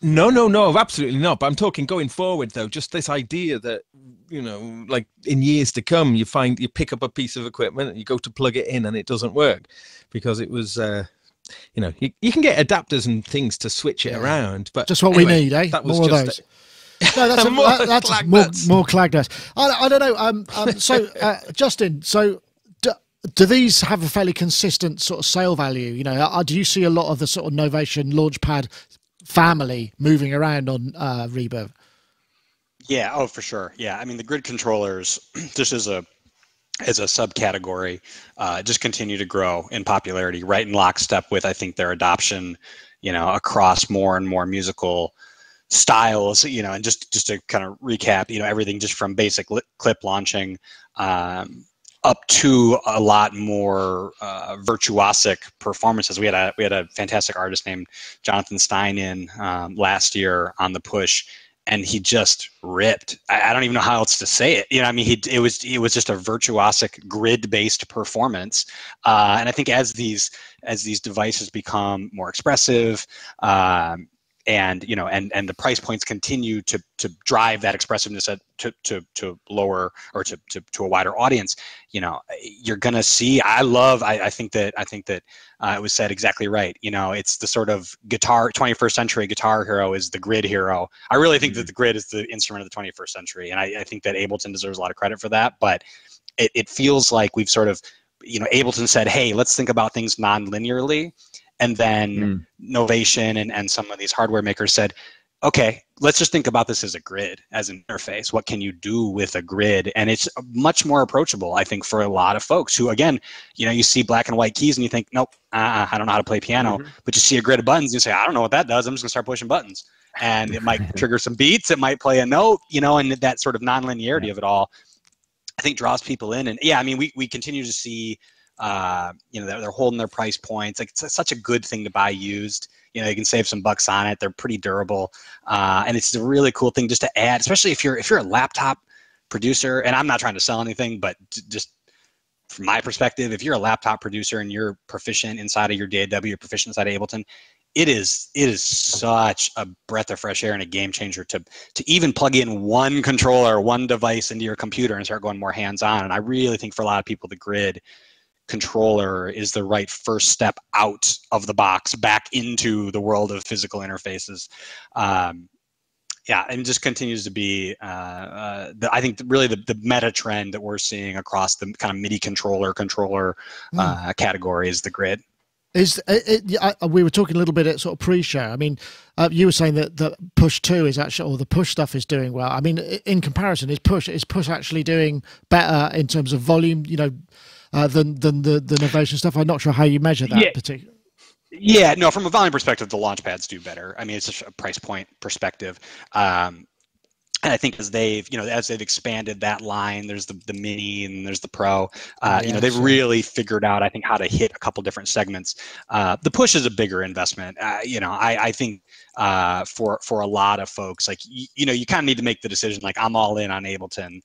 Speaker 4: No, absolutely not. But I'm talking going forward, though. Just this idea that, you know, like in years to come, you pick up a piece of equipment and you go to plug it in and it doesn't work because it was. You know, you can get adapters and things to switch it around, but
Speaker 1: just what we need, eh?
Speaker 4: That was
Speaker 1: more of those. No, that's more Clagnuts. I don't know. So, Justin, so do these have a fairly consistent sort of sale value? You know, do you see a lot of the sort of Novation Launchpad family moving around on Reverb?
Speaker 2: Yeah, oh, for sure. Yeah, I mean, the grid controllers, just as a subcategory, just continue to grow in popularity, right in lockstep with, I think, their adoption, across more and more musical styles, and just to kind of recap, everything just from basic clip launching up to a lot more virtuosic performances. We had a fantastic artist named Jonathan Stein in last year on the Push, and he just ripped. I don't even know how else to say it. I mean, it was just a virtuosic grid-based performance. And I think as these devices become more expressive, and the price points continue to drive that expressiveness to lower, or to a wider audience, you're gonna see. I think that it was said exactly right. It's the sort of 21st century guitar hero is the grid hero. I really think that the grid is the instrument of the 21st century, and I think that Ableton deserves a lot of credit for that. But it feels like we've sort of, Ableton said, hey, let's think about things non-linearly. And then Novation and some of these hardware makers said, okay, let's just think about this as a grid, as an interface. What can you do with a grid? And it's much more approachable, I think, for a lot of folks who, again, you see black and white keys and you think, nope, I don't know how to play piano. But you see a grid of buttons and you say, I don't know what that does. I'm just gonna start pushing buttons. And it might trigger some beats. It might play a note, and that sort of non-linearity of it all, I think, draws people in. And yeah, I mean, we continue to see, they're holding their price points. Like, it's such a good thing to buy used. You can save some bucks on it. They're pretty durable, and it's a really cool thing just to add, especially if you're a laptop producer. And I'm not trying to sell anything, but just from my perspective, if you're a laptop producer and you're proficient inside of your DAW, you're proficient inside of Ableton, it is such a breath of fresh air and a game changer to even plug in one controller, one device into your computer and start going more hands-on. And I really think for a lot of people, the grid controller is the right first step out of the box back into the world of physical interfaces. And just continues to be I think really the meta trend that we're seeing across the kind of MIDI controller category is the grid.
Speaker 1: We were talking a little bit at sort of pre-show. I mean, you were saying that the Push 2 is actually, or the Push stuff is doing well. I mean, in comparison, is Push actually doing better in terms of volume, than the Novation stuff? I'm not sure how you measure that particular.
Speaker 2: Yeah, no, from a volume perspective, the launch pads do better. I mean, it's just a price point perspective. And I think as they've expanded that line, there's the Mini and there's the Pro. They've really figured out, I think, how to hit a couple different segments. The Push is a bigger investment. I think for a lot of folks, like you kind of need to make the decision, like, I'm all in on Ableton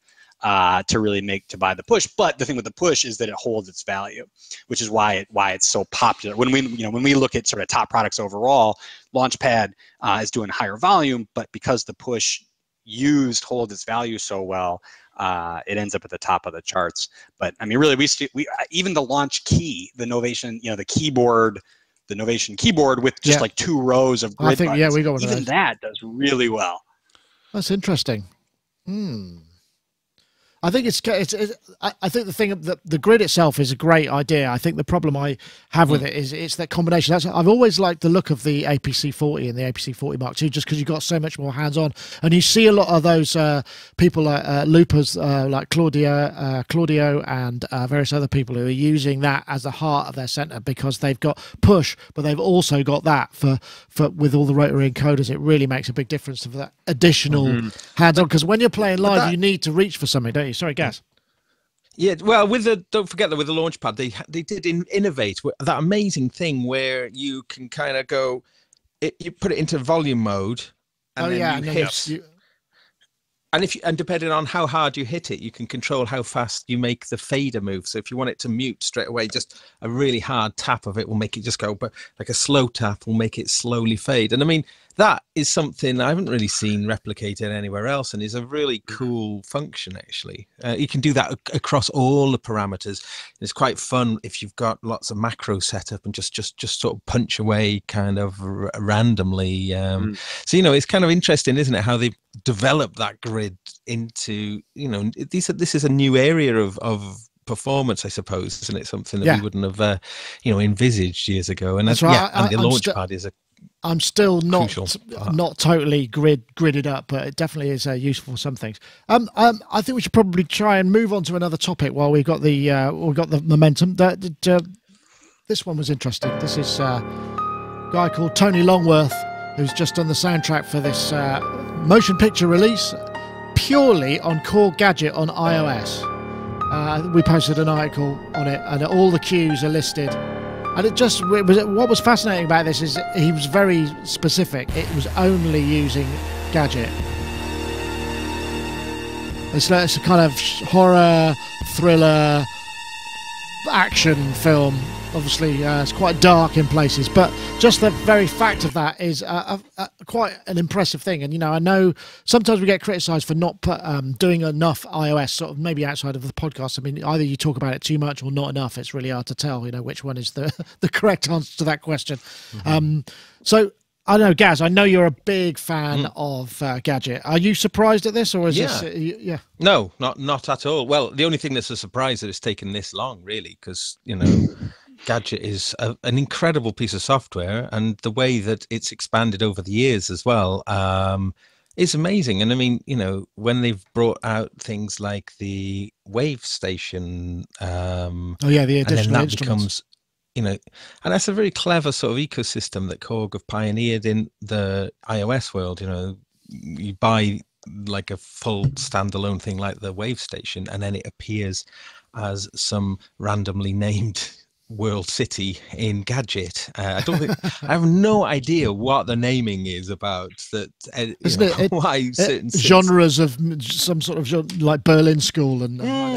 Speaker 2: to really buy the Push. But the thing with the Push is that it holds its value, which is why it's so popular. When we look at sort of top products overall, Launchpad is doing higher volume, but because the Push used holds its value so well, it ends up at the top of the charts. But I mean, really, we even the launch key, the Novation, the keyboard, the Novation keyboard with just like 2 rows of grid buttons,
Speaker 1: we got one
Speaker 2: even
Speaker 1: of those.
Speaker 2: that does really well.
Speaker 1: That's interesting. I think I think the thing that the grid itself is a great idea. I think the problem I have with it is it's that combination. I've always liked the look of the APC-40 and the APC-40 Mark II, just because you've got so much more hands-on, and you see a lot of those people like loopers like Claudio and various other people who are using that as the heart of their center, because they've got Push, but they've also got that for with all the rotary encoders. It really makes a big difference for that additional hands-on, because when you're playing live, you need to reach for something, don't you? Sorry, Gaz.
Speaker 4: Yeah, well, don't forget that with the Launchpad, they did innovate that amazing thing where you can kind of go, you put it into volume mode, and and depending on how hard you hit it, you can control how fast you make the fader move. So if you want it to mute straight away, just a really hard tap of it will make it just go, but like a slow tap will make it slowly fade. And I mean, that is something I haven't really seen replicated anywhere else, and is a really cool function, actually. You can do that across all the parameters. It's quite fun if you've got lots of macro setup and just sort of punch away kind of randomly. So, it's kind of interesting, isn't it, how they've developed that grid into, this is a new area of performance, I suppose, isn't it? Something that we wouldn't have, envisaged years ago. And
Speaker 1: that's right.
Speaker 4: And the Launchpad is a
Speaker 1: I'm still not
Speaker 4: Crucial.
Speaker 1: not totally gridded up, but it definitely is useful for some things. I think we should probably try and move on to another topic while we've got the momentum. This one was interesting. This is a guy called Tony Longworth, who's just done the soundtrack for this motion picture release purely on Korg Gadget on iOS. We posted an article on it, and all the cues are listed. And what was fascinating about this is he was very specific. It was only using Gadget. It's a kind of horror, thriller, action film. Obviously, it's quite dark in places, but just the very fact of that is quite an impressive thing. And, I know sometimes we get criticised for not doing enough iOS, sort of maybe outside of the podcast. I mean, either you talk about it too much or not enough. It's really hard to tell, which one is the correct answer to that question. Mm-hmm. So, I don't know, Gaz, I know you're a big fan of Gadget. Are you surprised at this, or is this... yeah.
Speaker 4: No, not at all. Well, the only thing that's a surprise that it's taken this long, really, because, Gadget is an incredible piece of software, and the way that it's expanded over the years as well is amazing. And I mean, when they've brought out things like the Wave Station,
Speaker 1: the additional
Speaker 4: and then that
Speaker 1: instruments
Speaker 4: becomes, and that's a very clever sort of ecosystem that Korg have pioneered in the iOS world. You buy like a full standalone thing like the Wave Station, and then it appears as some randomly named world city in Gadget. I have no idea what the naming is about that. Why certain
Speaker 1: genres of some sort of like Berlin School and I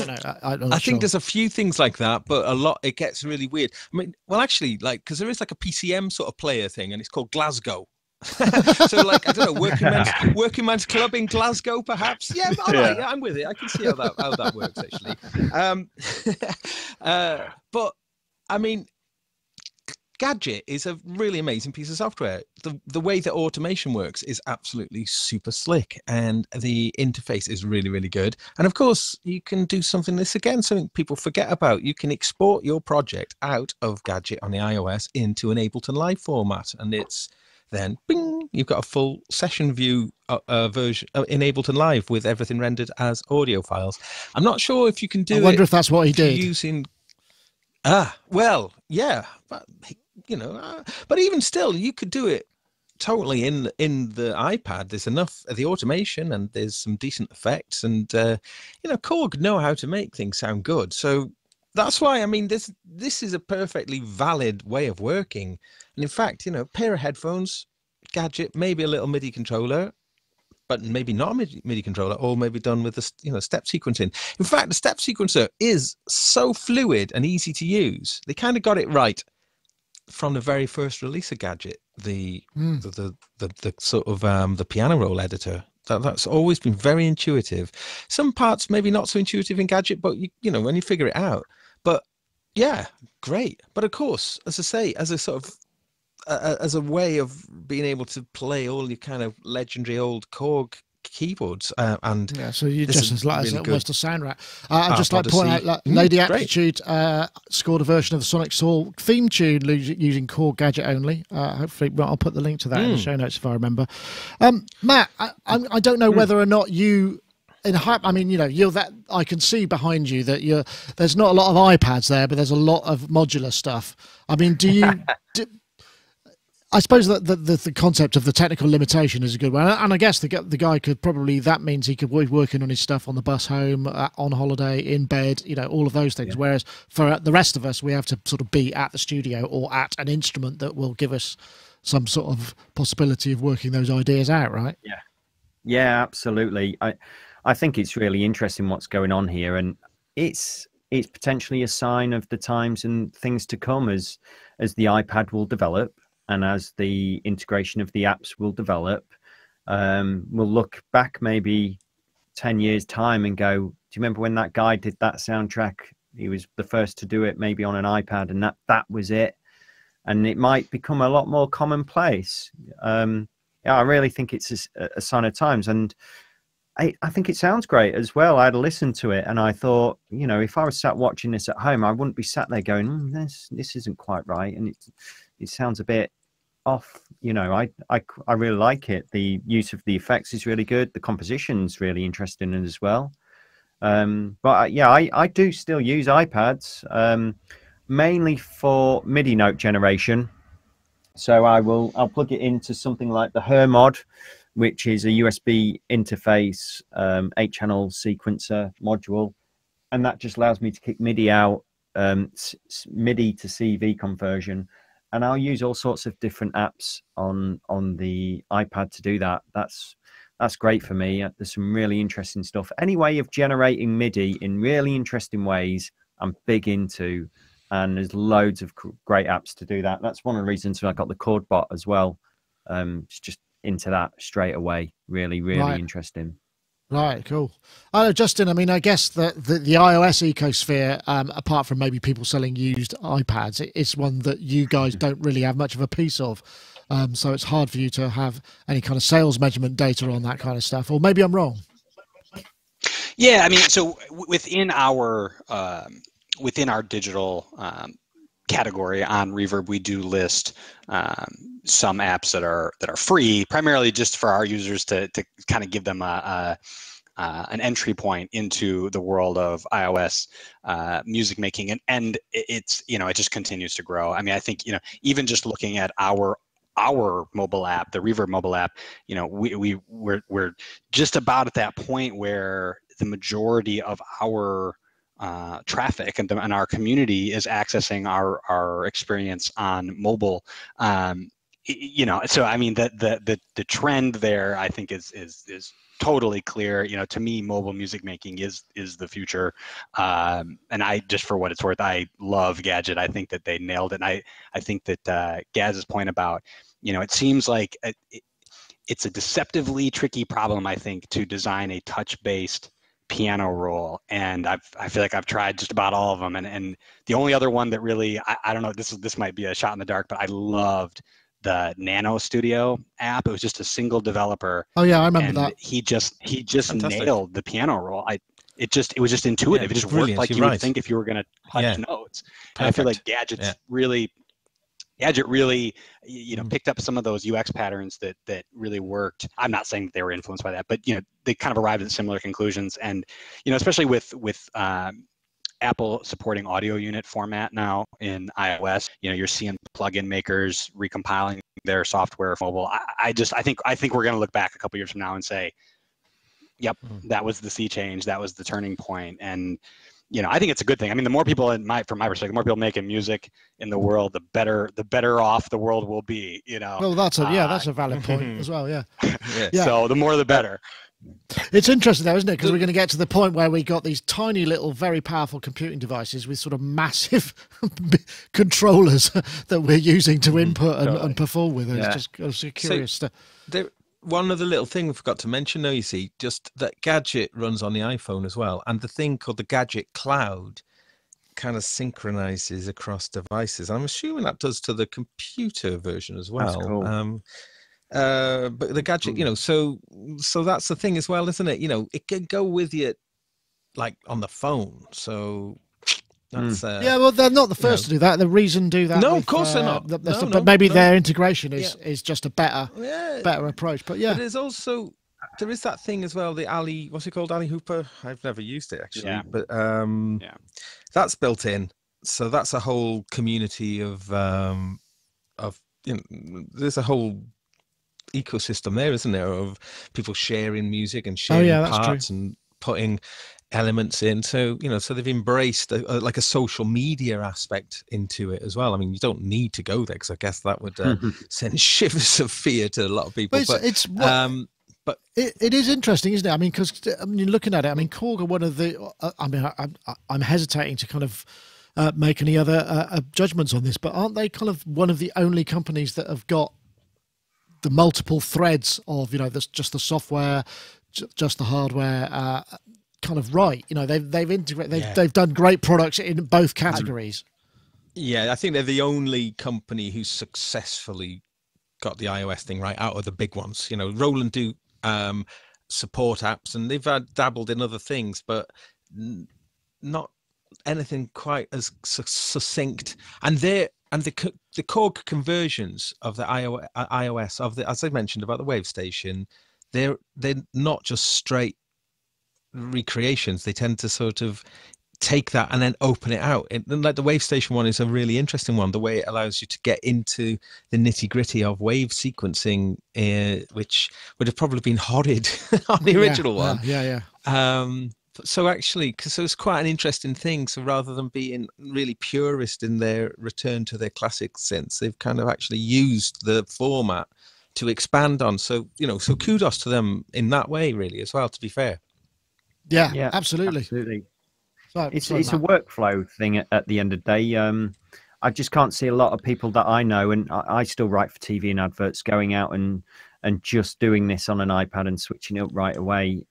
Speaker 1: don't know.
Speaker 4: I think there's a few things like that, but a lot it gets really weird. I mean, well, actually, because there is like a PCM sort of player thing, and it's called Glasgow. So like I don't know, working man's club in Glasgow, perhaps. Yeah, right, I'm with it. I can see how that works actually. But I mean, Gadget is a really amazing piece of software. The way that automation works is absolutely super slick, and the interface is really, really good. And of course, you can do something people forget about. You can export your project out of Gadget on the iOS into an Ableton Live format, and it's then bing, you've got a full session view version in Ableton Live with everything rendered as audio files. I'm not sure if you can do it.
Speaker 1: I wonder if that's what he did
Speaker 4: using. Well, yeah, but but even still, you could do it totally in the iPad. There's enough of the automation, and there's some decent effects, and Korg know how to make things sound good. So that's why, I mean, this is a perfectly valid way of working. And in fact, pair of headphones, Gadget, maybe a little MIDI controller, but maybe not a MIDI controller, or maybe done with the step sequencing. In fact, the step sequencer is so fluid and easy to use. They kind of got it right from the very first release of Gadget. The sort of the piano roll editor. That's always been very intuitive. Some parts maybe not so intuitive in Gadget, but when you figure it out. But yeah, great. But of course, as I say, as a sort of as a way of being able to play all your kind of legendary old Korg keyboards, and
Speaker 1: so you just as almost a sound rack. I'd just like to point out, Lady Aptitude scored a version of the Sonic Soul theme tune using Korg Gadget only. Hopefully, I'll put the link to that in the show notes if I remember. Matt, I don't know whether or not you. I mean, you're that. I can see behind you that there's not a lot of iPads there, but there's a lot of modular stuff. I mean, do you? I suppose that the concept of the technical limitation is a good one, and I guess the guy could probably, that means he could be working on his stuff on the bus home, on holiday, in bed, all of those things. Yeah. Whereas for the rest of us, we have to sort of be at the studio or at an instrument that will give us some sort of possibility of working those ideas out, right?
Speaker 3: Yeah, absolutely. I think it's really interesting what's going on here, and it's potentially a sign of the times and things to come as the iPad will develop. And as the integration of the apps will develop, we'll look back maybe 10 years' time and go, do you remember when that guy did that soundtrack? He was the first to do it maybe on an iPad, and that was it. And it might become a lot more commonplace. I really think it's a sign of times. And I think it sounds great as well. I had listened to it, and I thought, if I was sat watching this at home, I wouldn't be sat there going, this isn't quite right. And it sounds a bit off you know, I really like it. The use of the effects is really good. The composition's really interesting as well. But yeah, I do still use iPads, mainly for MIDI note generation. So I'll plug it into something like the Hermod, which is a USB interface, 8-channel sequencer module, and that just allows me to kick MIDI out, MIDI to CV conversion, and I'll use all sorts of different apps on the iPad to do that. That's great for me. There's some really interesting stuff. Any way of generating MIDI in really interesting ways, I'm big into, and there's loads of great apps to do that. That's one of the reasons I got the chord bot as well. It's just into that straight away. Really, really interesting.
Speaker 1: Right, cool. I know, Justin, I mean, I guess the iOS ecosphere, apart from maybe people selling used iPads, it's one that you guys don't really have much of a piece of. So it's hard for you to have any kind of sales measurement data on that kind of stuff. Or maybe I'm wrong.
Speaker 2: Yeah, I mean, so within our digital category on Reverb, we do list some apps that are free, primarily just for our users to kind of give them an entry point into the world of iOS music making, and it's, you know, it just continues to grow. I mean, I think, you know, even just looking at our mobile app, the Reverb mobile app, you know, we're just about at that point where the majority of our traffic and our community is accessing our experience on mobile. You know, so I mean, the trend there, I think, is totally clear. You know, to me, mobile music making is the future. And I, just for what it's worth, I love Gadget. I think that they nailed it. And I think that Gaz's point about, you know, it seems like it's a deceptively tricky problem, I think, to design a touch-based piano roll, and I feel like I've tried just about all of them, and the only other one that really, I don't know, this might be a shot in the dark, but I loved the Nano Studio app. It was just a single developer.
Speaker 1: Oh yeah, I remember that.
Speaker 2: He just
Speaker 4: Fantastic.
Speaker 2: nailed the piano roll. It was just intuitive.
Speaker 4: Yeah,
Speaker 2: it just worked like you would think if you were going to touch notes. And I feel like Gadget really, you know, picked up some of those UX patterns that really worked. I'm not saying that they were influenced by that, but, you know, they kind of arrived at similar conclusions. And, you know, especially with Apple supporting audio unit format now in iOS, you know, you're seeing plugin makers recompiling their software for mobile. I think we're going to look back a couple years from now and say, yep, that was the sea change. That was the turning point. And, you know, I think it's a good thing. I mean, the more people, from my perspective, the more people making music in the world, the better off the world will be. You know.
Speaker 1: Well, that's a valid point as well. Yeah.
Speaker 2: Yeah. So the more, the better.
Speaker 1: It's interesting, though, isn't it? Because we're going to get to the point where we got these tiny little, very powerful computing devices with sort of massive controllers that we're using to input and perform with. And it's just curious.
Speaker 4: One other little thing we forgot to mention, though, you see, just that Gadget runs on the iPhone as well, and the thing called the Gadget Cloud kind of synchronizes across devices. I'm assuming that does to the computer version as well.
Speaker 3: That's cool.
Speaker 4: But the Gadget, you know, so that's the thing as well, isn't it? You know, it can go with you like on the phone. So that's
Speaker 1: yeah, well, they're not the first to do that. The Reason do that.
Speaker 4: No, of course they're not.
Speaker 1: But maybe their integration is just a better approach. But yeah,
Speaker 4: but there is that thing as well. The Ali, what's it called? Ali Hooper. I've never used it actually, but that's built in. So that's a whole community of you know, there's a whole ecosystem there, isn't there, of people sharing music and sharing parts and putting elements in. So, you know, so they've embraced like a social media aspect into it as well. I mean, you don't need to go there because I guess that would send shivers of fear to a lot of people. But
Speaker 1: it is interesting, isn't it? I mean, because you're looking at it. I mean, Korg are one of the. I mean, I'm hesitating to kind of make any other judgments on this, but aren't they kind of one of the only companies that have got the multiple threads of, you know, just the software, just the hardware, kind of right? You know, they've integrated, they've done great products in both categories.
Speaker 4: Yeah, I think they're the only company who's successfully got the iOS thing right out of the big ones. You know, Roland do support apps, and they've dabbled in other things, but not anything quite as succinct. And the Korg conversions of the iOS of the, as I mentioned about the Wave Station, they're not just straight recreations. They tend to sort of take that and then open it out. Like the Wave Station one is a really interesting one, the way it allows you to get into the nitty gritty of wave sequencing, which would have probably been horrid on the original one. So actually, because it was quite an interesting thing. So rather than being really purist in their return to their classic synths, they've kind of actually used the format to expand on. So, so kudos to them in that way, really, as well, to be fair.
Speaker 1: Yeah, absolutely.
Speaker 3: It's a workflow thing at the end of the day. I just can't see a lot of people that I know, and I still write for TV and adverts, going out and just doing this on an iPad and switching it up right away.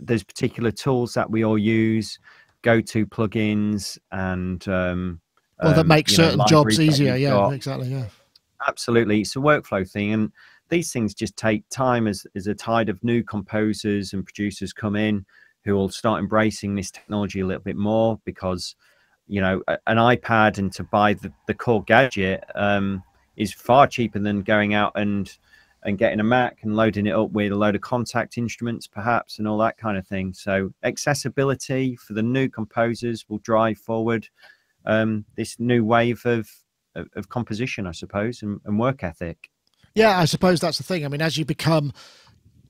Speaker 3: There's particular tools that we all use, go-to plugins, and
Speaker 1: that make certain jobs easier. Yeah, exactly. Yeah,
Speaker 3: absolutely. It's a workflow thing, and these things just take time as a tide of new composers and producers come in, who will start embracing this technology a little bit more, because an iPad and to buy the core gadget is far cheaper than going out and getting a Mac and loading it up with a load of contact instruments perhaps and all that kind of thing. So accessibility for the new composers will drive forward this new wave of composition, I suppose, and work ethic.
Speaker 1: Yeah, I suppose that's the thing. I mean, as you become,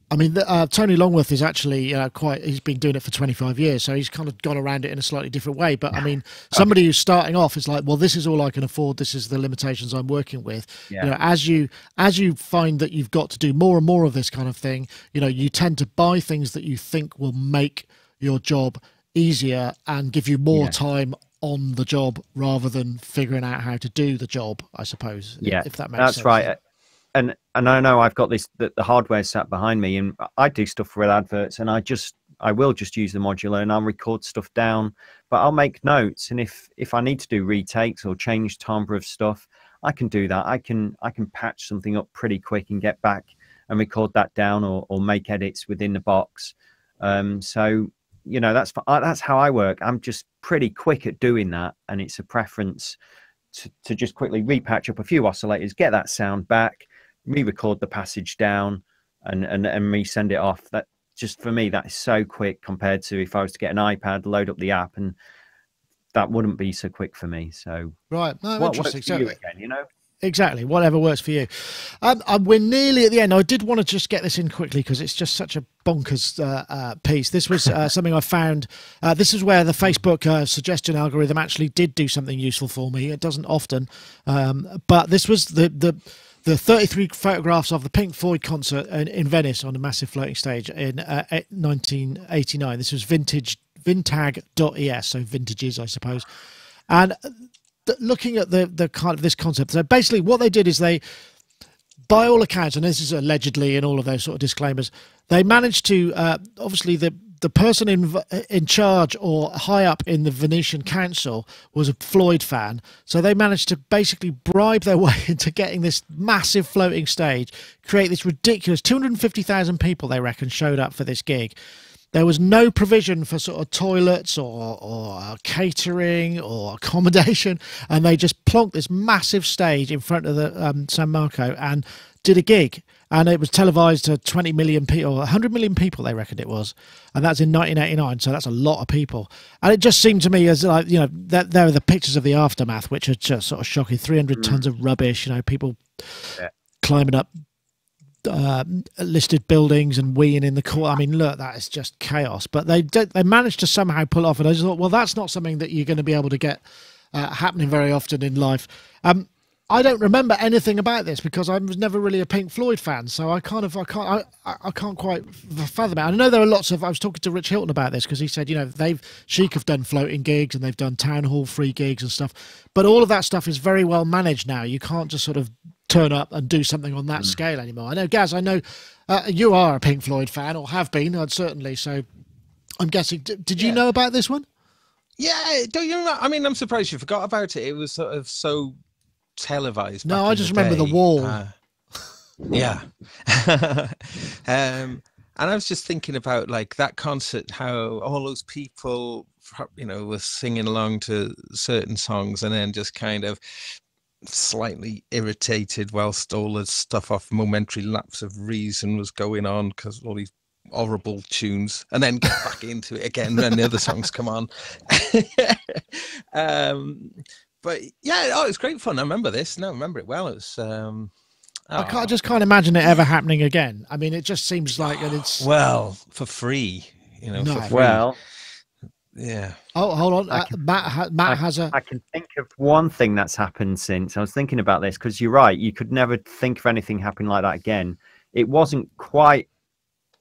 Speaker 1: Tony Longworth is actually he's been doing it for 25 years, so he's kind of gone around it in a slightly different way. But I mean, somebody who's starting off is like, well, this is all I can afford. This is the limitations I'm working with.
Speaker 3: Yeah.
Speaker 1: As you find that you've got to do more and more of this kind of thing, you tend to buy things that you think will make your job easier and give you more time on the job rather than figuring out how to do the job, I suppose.
Speaker 3: Yeah,
Speaker 1: if that makes sense.
Speaker 3: That's right. And I know I've got the hardware sat behind me, and I do stuff for adverts, and I will just use the modular and I'll record stuff down, but I'll make notes. And if I need to do retakes or change timbre of stuff, I can do that. I can patch something up pretty quick and get back and record that down or make edits within the box. So that's how I work. I'm just pretty quick at doing that, and it's a preference to just quickly repatch up a few oscillators, get that sound back, re-record the passage down, and re-send it off. That just, for me, that is so quick compared to if I was to get an iPad, load up the app, and that wouldn't be so quick for me. So
Speaker 1: right, no,
Speaker 3: what
Speaker 1: interesting.
Speaker 3: works for you again,
Speaker 1: Exactly, whatever works for you. We're nearly at the end. I did want to just get this in quickly because it's just such a bonkers piece. This was something I found. This is where the Facebook suggestion algorithm actually did do something useful for me. It doesn't often, but this was the 33 photographs of the Pink Floyd concert in Venice on a massive floating stage in 1989. This was vintag.es, so vintages, I suppose, and looking at the kind of this concept. So basically what they did is they, by all accounts, and this is allegedly in all of those sort of disclaimers, they managed to obviously the person in charge or high up in the Venetian council was a Floyd fan, so they managed to basically bribe their way into getting this massive floating stage, create this ridiculous 250,000 people, they reckon, showed up for this gig. There was no provision for sort of toilets or catering or accommodation, and they just plonked this massive stage in front of the San Marco and did a gig. And it was televised to 20 million people, 100 million people, they reckoned it was. And that's in 1989, so that's a lot of people. And it just seemed to me as like, that there are the pictures of the aftermath, which are just sort of shocking. 300 tons of rubbish, people climbing up listed buildings and weeing in the court. I mean, look, that is just chaos. But they managed to somehow pull off, and I just thought, well, that's not something that you're going to be able to get happening very often in life. I don't remember anything about this because I was never really a Pink Floyd fan, so I can't quite fathom it. I know there are lots of. I was talking to Rich Hilton about this because he said, Chic have done floating gigs and they've done town hall free gigs and stuff, but all of that stuff is very well managed now. You can't just sort of turn up and do something on that scale anymore. I know, Gaz, you are a Pink Floyd fan, or have been, certainly. So I'm guessing. Did you know about this one?
Speaker 4: Yeah, don't you know? I mean, I'm surprised you forgot about it. It was sort of so televised.
Speaker 1: No, I just remember the wall.
Speaker 4: Yeah. And I was just thinking about like that concert, how all those people you know, was singing along to certain songs and then just kind of slightly irritated whilst all the stuff off Momentary Lapse of Reason was going on because all these horrible tunes, and then get back into it again when the other songs come on. But yeah, oh, it was great fun. I remember this. No, I remember it well. It was.
Speaker 1: I just can't imagine it ever happening again. I mean, it just seems like it's
Speaker 4: well for free, you know.
Speaker 1: No.
Speaker 4: For free.
Speaker 3: Well,
Speaker 4: yeah.
Speaker 1: Oh, hold on. Matt has a.
Speaker 3: I can think of one thing that's happened since. I was thinking about this because you're right. You could never think of anything happening like that again. It wasn't quite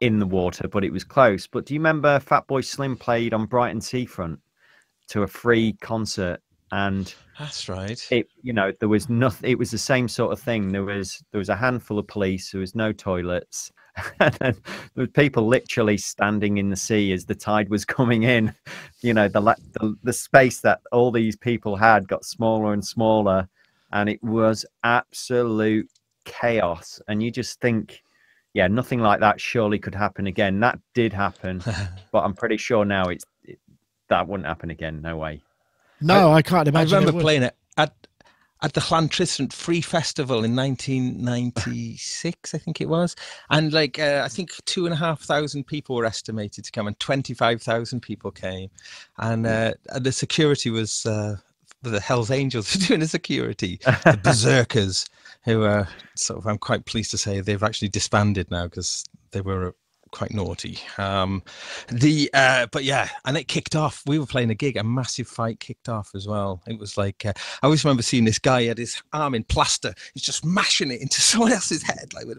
Speaker 3: in the water, but it was close. But do you remember Fatboy Slim played on Brighton Seafront to a free concert? And
Speaker 4: that's right.
Speaker 3: It, you know, there was nothing. It was the same sort of thing. There was a handful of police. There was no toilets, and then there was people literally standing in the sea as the tide was coming in. You know, the space that all these people had got smaller and smaller, and it was absolute chaos. And you just think, yeah, nothing like that surely could happen again. That did happen, but I'm pretty sure now that wouldn't happen again. No way.
Speaker 1: No, I can't imagine.
Speaker 4: I remember playing it at the Llantrisant Free Festival in 1996, I think it was, and like I think 2,500 people were estimated to come, and 25,000 people came, and the security was the Hell's Angels were doing the security, the Berserkers, who are sort of, I'm quite pleased to say they've actually disbanded now because they were quite naughty. But yeah, and it kicked off. We were playing a gig, a massive fight kicked off as well. It was like I always remember seeing this guy, he had his arm in plaster, he's just mashing it into someone else's head, like with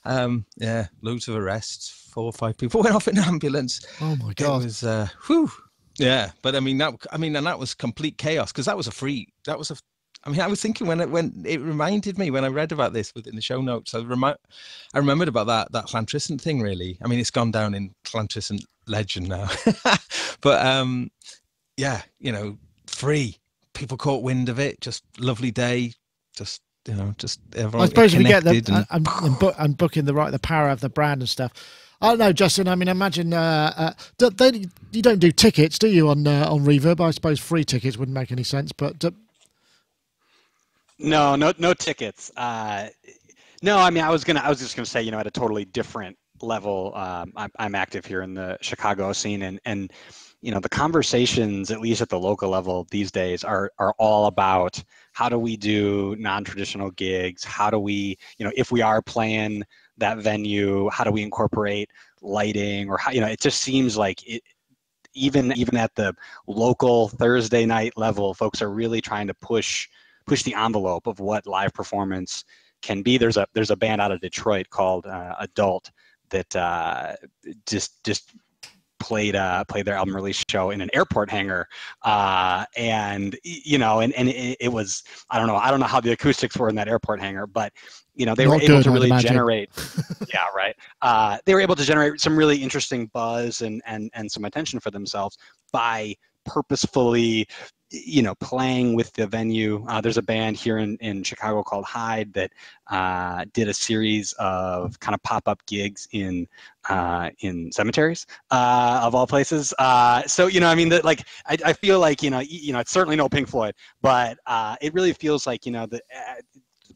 Speaker 4: a yeah, loads of arrests. 4 or 5 people went off in an ambulance.
Speaker 1: Oh my god.
Speaker 4: It was whew. Yeah, but I mean that was complete chaos because that was I mean, I was thinking when it reminded me when I read about this within the show notes. I remembered about that Llantrisant thing. Really, I mean, it's gone down in Llantrisant legend now. But yeah, you know, free. People caught wind of it. Just lovely day. Just everyone.
Speaker 1: I suppose if you get and booking the power of the brand and stuff. I don't know, Justin. I mean, imagine you don't do tickets, do you, on Reverb? I suppose free tickets wouldn't make any sense, but.
Speaker 2: No tickets. No, I mean, I was just gonna say, you know, at a totally different level, I'm active here in the Chicago scene, and you know, the conversations, at least at the local level these days, are all about how do we do non-traditional gigs? How do we, you know, if we are playing that venue, how do we incorporate lighting, or how, you know, it just seems like it. Even at the local Thursday night level, folks are really trying to push the envelope of what live performance can be. There's a band out of Detroit called Adult that just played their album release show in an airport hangar, and you know, and it was, I don't know how the acoustics were in that airport hangar, but you know, they were able to really generate yeah, right, they were able to generate some really interesting buzz and some attention for themselves by purposefully, you know, playing with the venue. There's a band here in Chicago called Hyde that did a series of kind of pop-up gigs in cemeteries, of all places. So, you know, I mean, I feel like, you know, it's certainly no Pink Floyd, but it really feels like, you know,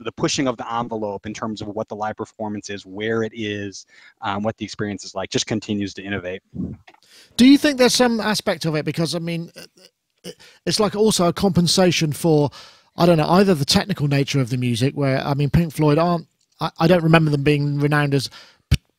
Speaker 2: the pushing of the envelope in terms of what the live performance is, where it is, what the experience is like, just continues to innovate.
Speaker 1: Do you think there's some aspect of it? Because, I mean, it's like also a compensation for, I don't know, either the technical nature of the music, where, I mean, Pink Floyd I don't remember them being renowned as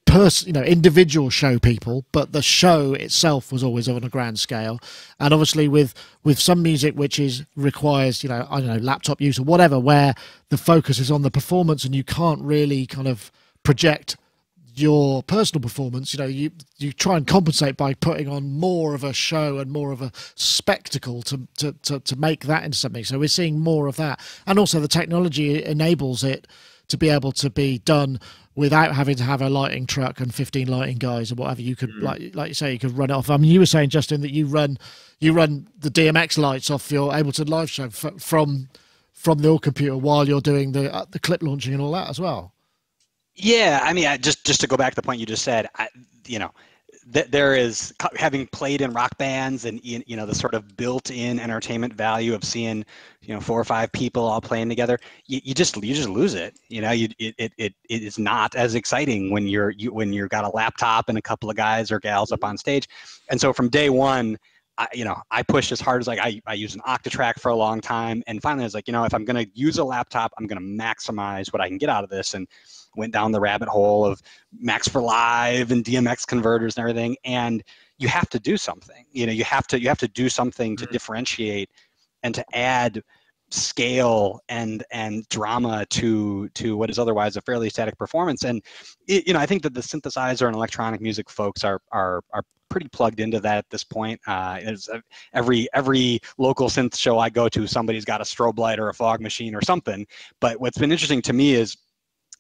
Speaker 1: individual show people, but the show itself was always on a grand scale. And obviously with some music which requires, you know, I don't know, laptop use or whatever, where the focus is on the performance and you can't really kind of project your personal performance, you know, you try and compensate by putting on more of a show and more of a spectacle to make that into something. So we're seeing more of that, and also the technology enables it to be able to be done without having to have a lighting truck and 15 lighting guys or whatever. You could, like you say, you could run it off. I mean, you were saying, Justin, that you run the DMX lights off. You're able to live show from the old computer while you're doing the clip launching and all that as well.
Speaker 2: Yeah, I mean, just to go back to the point you just said, you know, there is, having played in rock bands and you know the sort of built-in entertainment value of seeing 4 or 5 people all playing together, you just lose it. It is not as exciting when you're got a laptop and a couple of guys or gals up on stage. And so from day one, I pushed as hard as I used an Octatrack for a long time, and finally I was like, if I'm going to use a laptop, I'm going to maximize what I can get out of this, and went down the rabbit hole of Max for Live and DMX converters and everything. And you have to do something. You have to do something to differentiate and to add scale and drama to what is otherwise a fairly static performance. And I think that the synthesizer and electronic music folks are pretty plugged into that at this point. Every local synth show I go to, somebody's got a strobe light or a fog machine or something. But what's been interesting to me is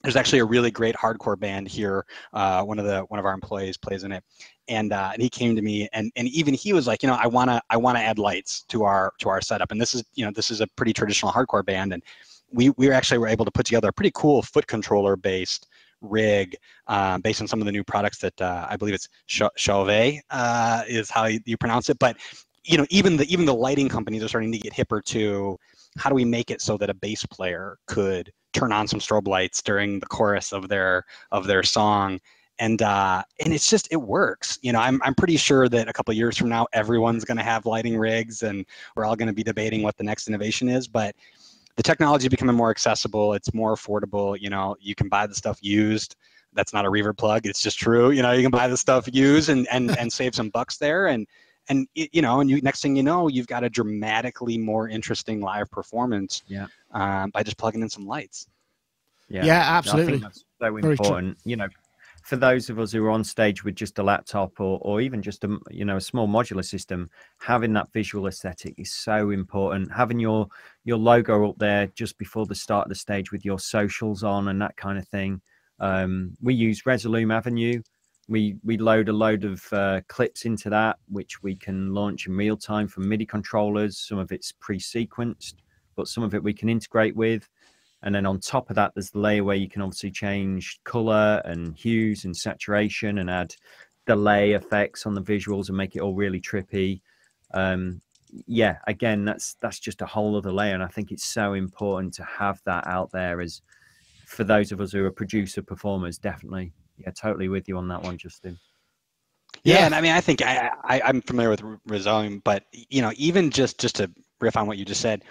Speaker 2: there's actually a really great hardcore band here. One of our employees plays in it, and he came to me, and even he was like, I wanna add lights to our setup. And this is a pretty traditional hardcore band, and we actually were able to put together a pretty cool foot controller based rig based on some of the new products that I believe it's Chauvet is how you pronounce it. But even the lighting companies are starting to get hipper to how do we make it so that a bass player could turn on some strobe lights during the chorus of their song, and it's just, it works. I'm pretty sure that a couple of years from now everyone's going to have lighting rigs, and we're all going to be debating what the next innovation is. But the technology is becoming more accessible. It's more affordable. You can buy the stuff used. That's not a reverb plug. It's just true. You can buy the stuff used and save some bucks there. And next thing you know, you've got a dramatically more interesting live performance. Yeah. By just plugging in some lights.
Speaker 1: Yeah, absolutely.
Speaker 3: I think that's so important. For those of us who are on stage with just a laptop or even just a small modular system, having that visual aesthetic is so important. Having your logo up there just before the start of the stage with your socials on and that kind of thing. We use Resolume Avenue. We load a load of clips into that, which we can launch in real time from MIDI controllers. Some of it's pre-sequenced, but some of it we can integrate with. And then on top of that, there's the layer where you can obviously change color and hues and saturation and add delay effects on the visuals and make it all really trippy. Yeah, again, that's just a whole other layer. And I think it's so important to have that out there as for those of us who are producer performers, definitely. Yeah, totally with you on that one, Justin.
Speaker 2: Yeah, and I mean, I think I'm familiar with Resolume, but even just to riff on what you just said,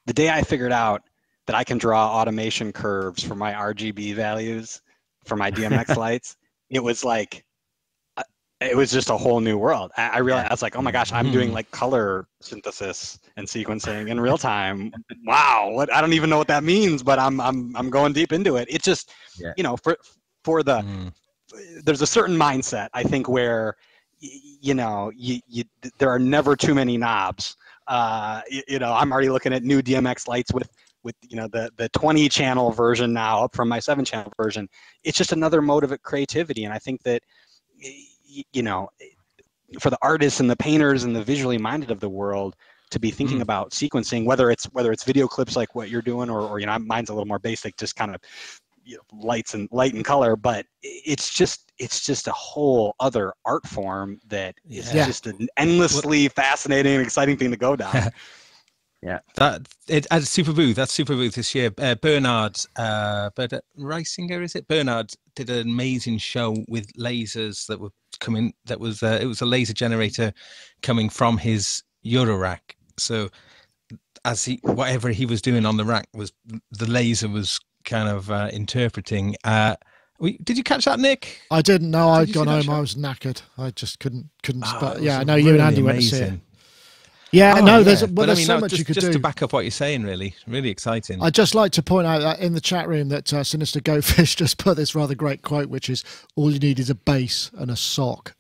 Speaker 2: the day I figured out that I can draw automation curves for my RGB values for my DMX lights, it was like, it was just a whole new world. I realized, I was like, oh my gosh, I'm doing like color synthesis and sequencing in real time. Wow, I don't even know what that means, but I'm going deep into it. It's just, for the, there's a certain mindset, I think, where, there are never too many knobs. I'm already looking at new DMX lights with the 20 channel version now up from my 7 channel version. It's just another mode of creativity. And I think that, for the artists and the painters and the visually minded of the world to be thinking about sequencing, whether it's video clips like what you're doing, or mine's a little more basic, just kind of light and color, but it's just a whole other art form that is just an endlessly fascinating and exciting thing to go down.
Speaker 4: Yeah, at Super Booth this year, Bernard Reisinger, is it? Bernard did an amazing show with lasers that were coming. It was a laser generator coming from his Eurorack. So whatever he was doing on the rack was the laser was kind of interpreting. Did you catch that, Nick?
Speaker 1: I didn't know. I'd gone home. I was knackered. I just couldn't start. Yeah, I know you and Andy went to see it. Yeah, there's so much you could do.
Speaker 4: Just to back up what you're saying, really exciting.
Speaker 1: I'd just like to point out that in the chat room that Sinister Goatfish just put this rather great quote, which is, all you need is a bass and a sock,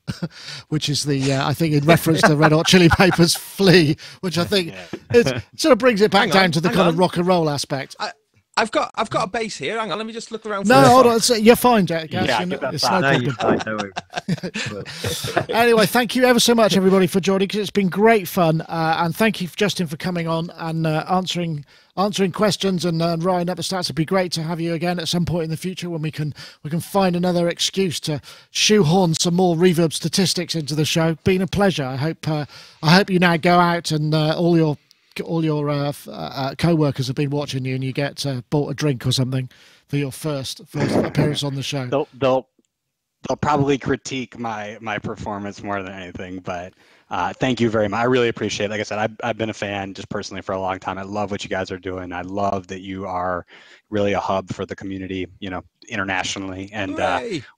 Speaker 1: which is I think in reference to the Red Hot Chili Peppers Flea, which I think it sort of brings it back down to the kind of rock and roll aspect.
Speaker 4: I've got a base here. Hang on, let me just look around.
Speaker 1: No,
Speaker 4: for
Speaker 1: hold on. You're fine, Jack.
Speaker 2: Yeah,
Speaker 1: You're
Speaker 2: give that
Speaker 1: it's
Speaker 2: back.
Speaker 1: no
Speaker 3: No, you're
Speaker 1: problem.
Speaker 3: fine. Don't worry.
Speaker 1: Anyway, thank you ever so much, everybody, for joining, because it's been great fun. And thank you, Justin, for coming on and answering questions and writing up the stats. It'd be great to have you again at some point in the future when we can find another excuse to shoehorn some more reverb statistics into the show. Been a pleasure. I hope you now go out and all your co-workers have been watching you, and you get bought a drink or something for your first appearance on the show.
Speaker 2: They'll probably critique my performance more than anything, but thank you very much. I really appreciate it. Like I said, I've been a fan just personally for a long time. I love what you guys are doing. I love that you are really a hub for the community, internationally, and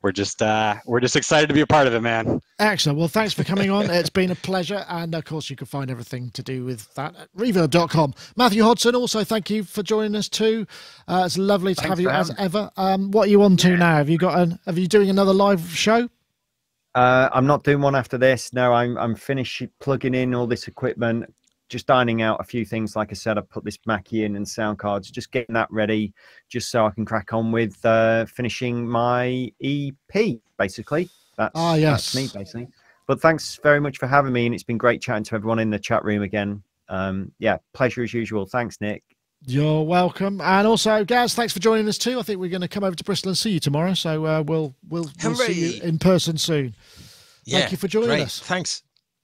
Speaker 2: we're just excited to be a part of it, man.
Speaker 1: Excellent. Well, thanks for coming on. It's been a pleasure, and of course you can find everything to do with that at reverb.com. Matthew Hodson, also thank you for joining us too. It's lovely to have you as ever. What are you on to now? Have you doing another live show?
Speaker 3: I'm not doing one after this. No, I'm finished plugging in all this equipment, just ironing out a few things. Like I said, I put this Mackie in and sound cards, just getting that ready, just so I can crack on with finishing my EP. Basically, that's me, basically. But thanks very much for having me, and it's been great chatting to everyone in the chat room again. Yeah, pleasure as usual. Thanks, Nick.
Speaker 1: You're welcome. And also, Gaz, thanks for joining us too. I think we're going to come over to Bristol and see you tomorrow, so we'll see you in person soon.
Speaker 4: Yeah,
Speaker 1: thank you for joining us.
Speaker 4: Thanks.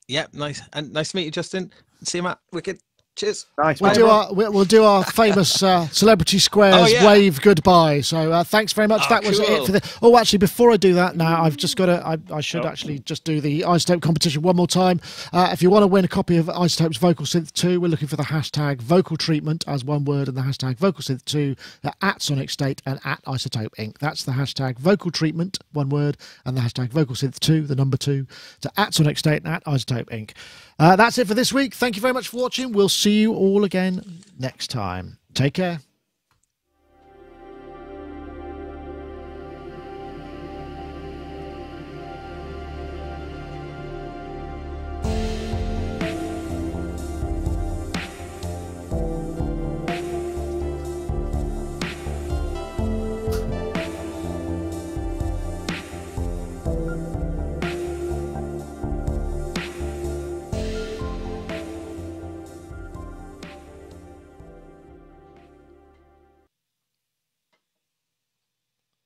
Speaker 4: Yeah, nice to meet you, Justin. See you, Matt. Wicked. Cheers.
Speaker 3: Nice.
Speaker 1: We'll do our famous Celebrity Squares wave goodbye. So thanks very much. That was it for the. Oh, actually, before I do that, now I've just got to. I should actually just do the Isotope competition one more time. If you want to win a copy of Isotope's Vocal Synth 2, we're looking for the hashtag Vocal Treatment as one word and the hashtag Vocal Synth 2 at Sonicstate and at Isotope Inc. That's the hashtag Vocal Treatment, one word, and the hashtag Vocal Synth 2, the number 2, to at Sonicstate and at Isotope Inc. That's it for this week. Thank you very much for watching. We'll see you all again next time. Take care.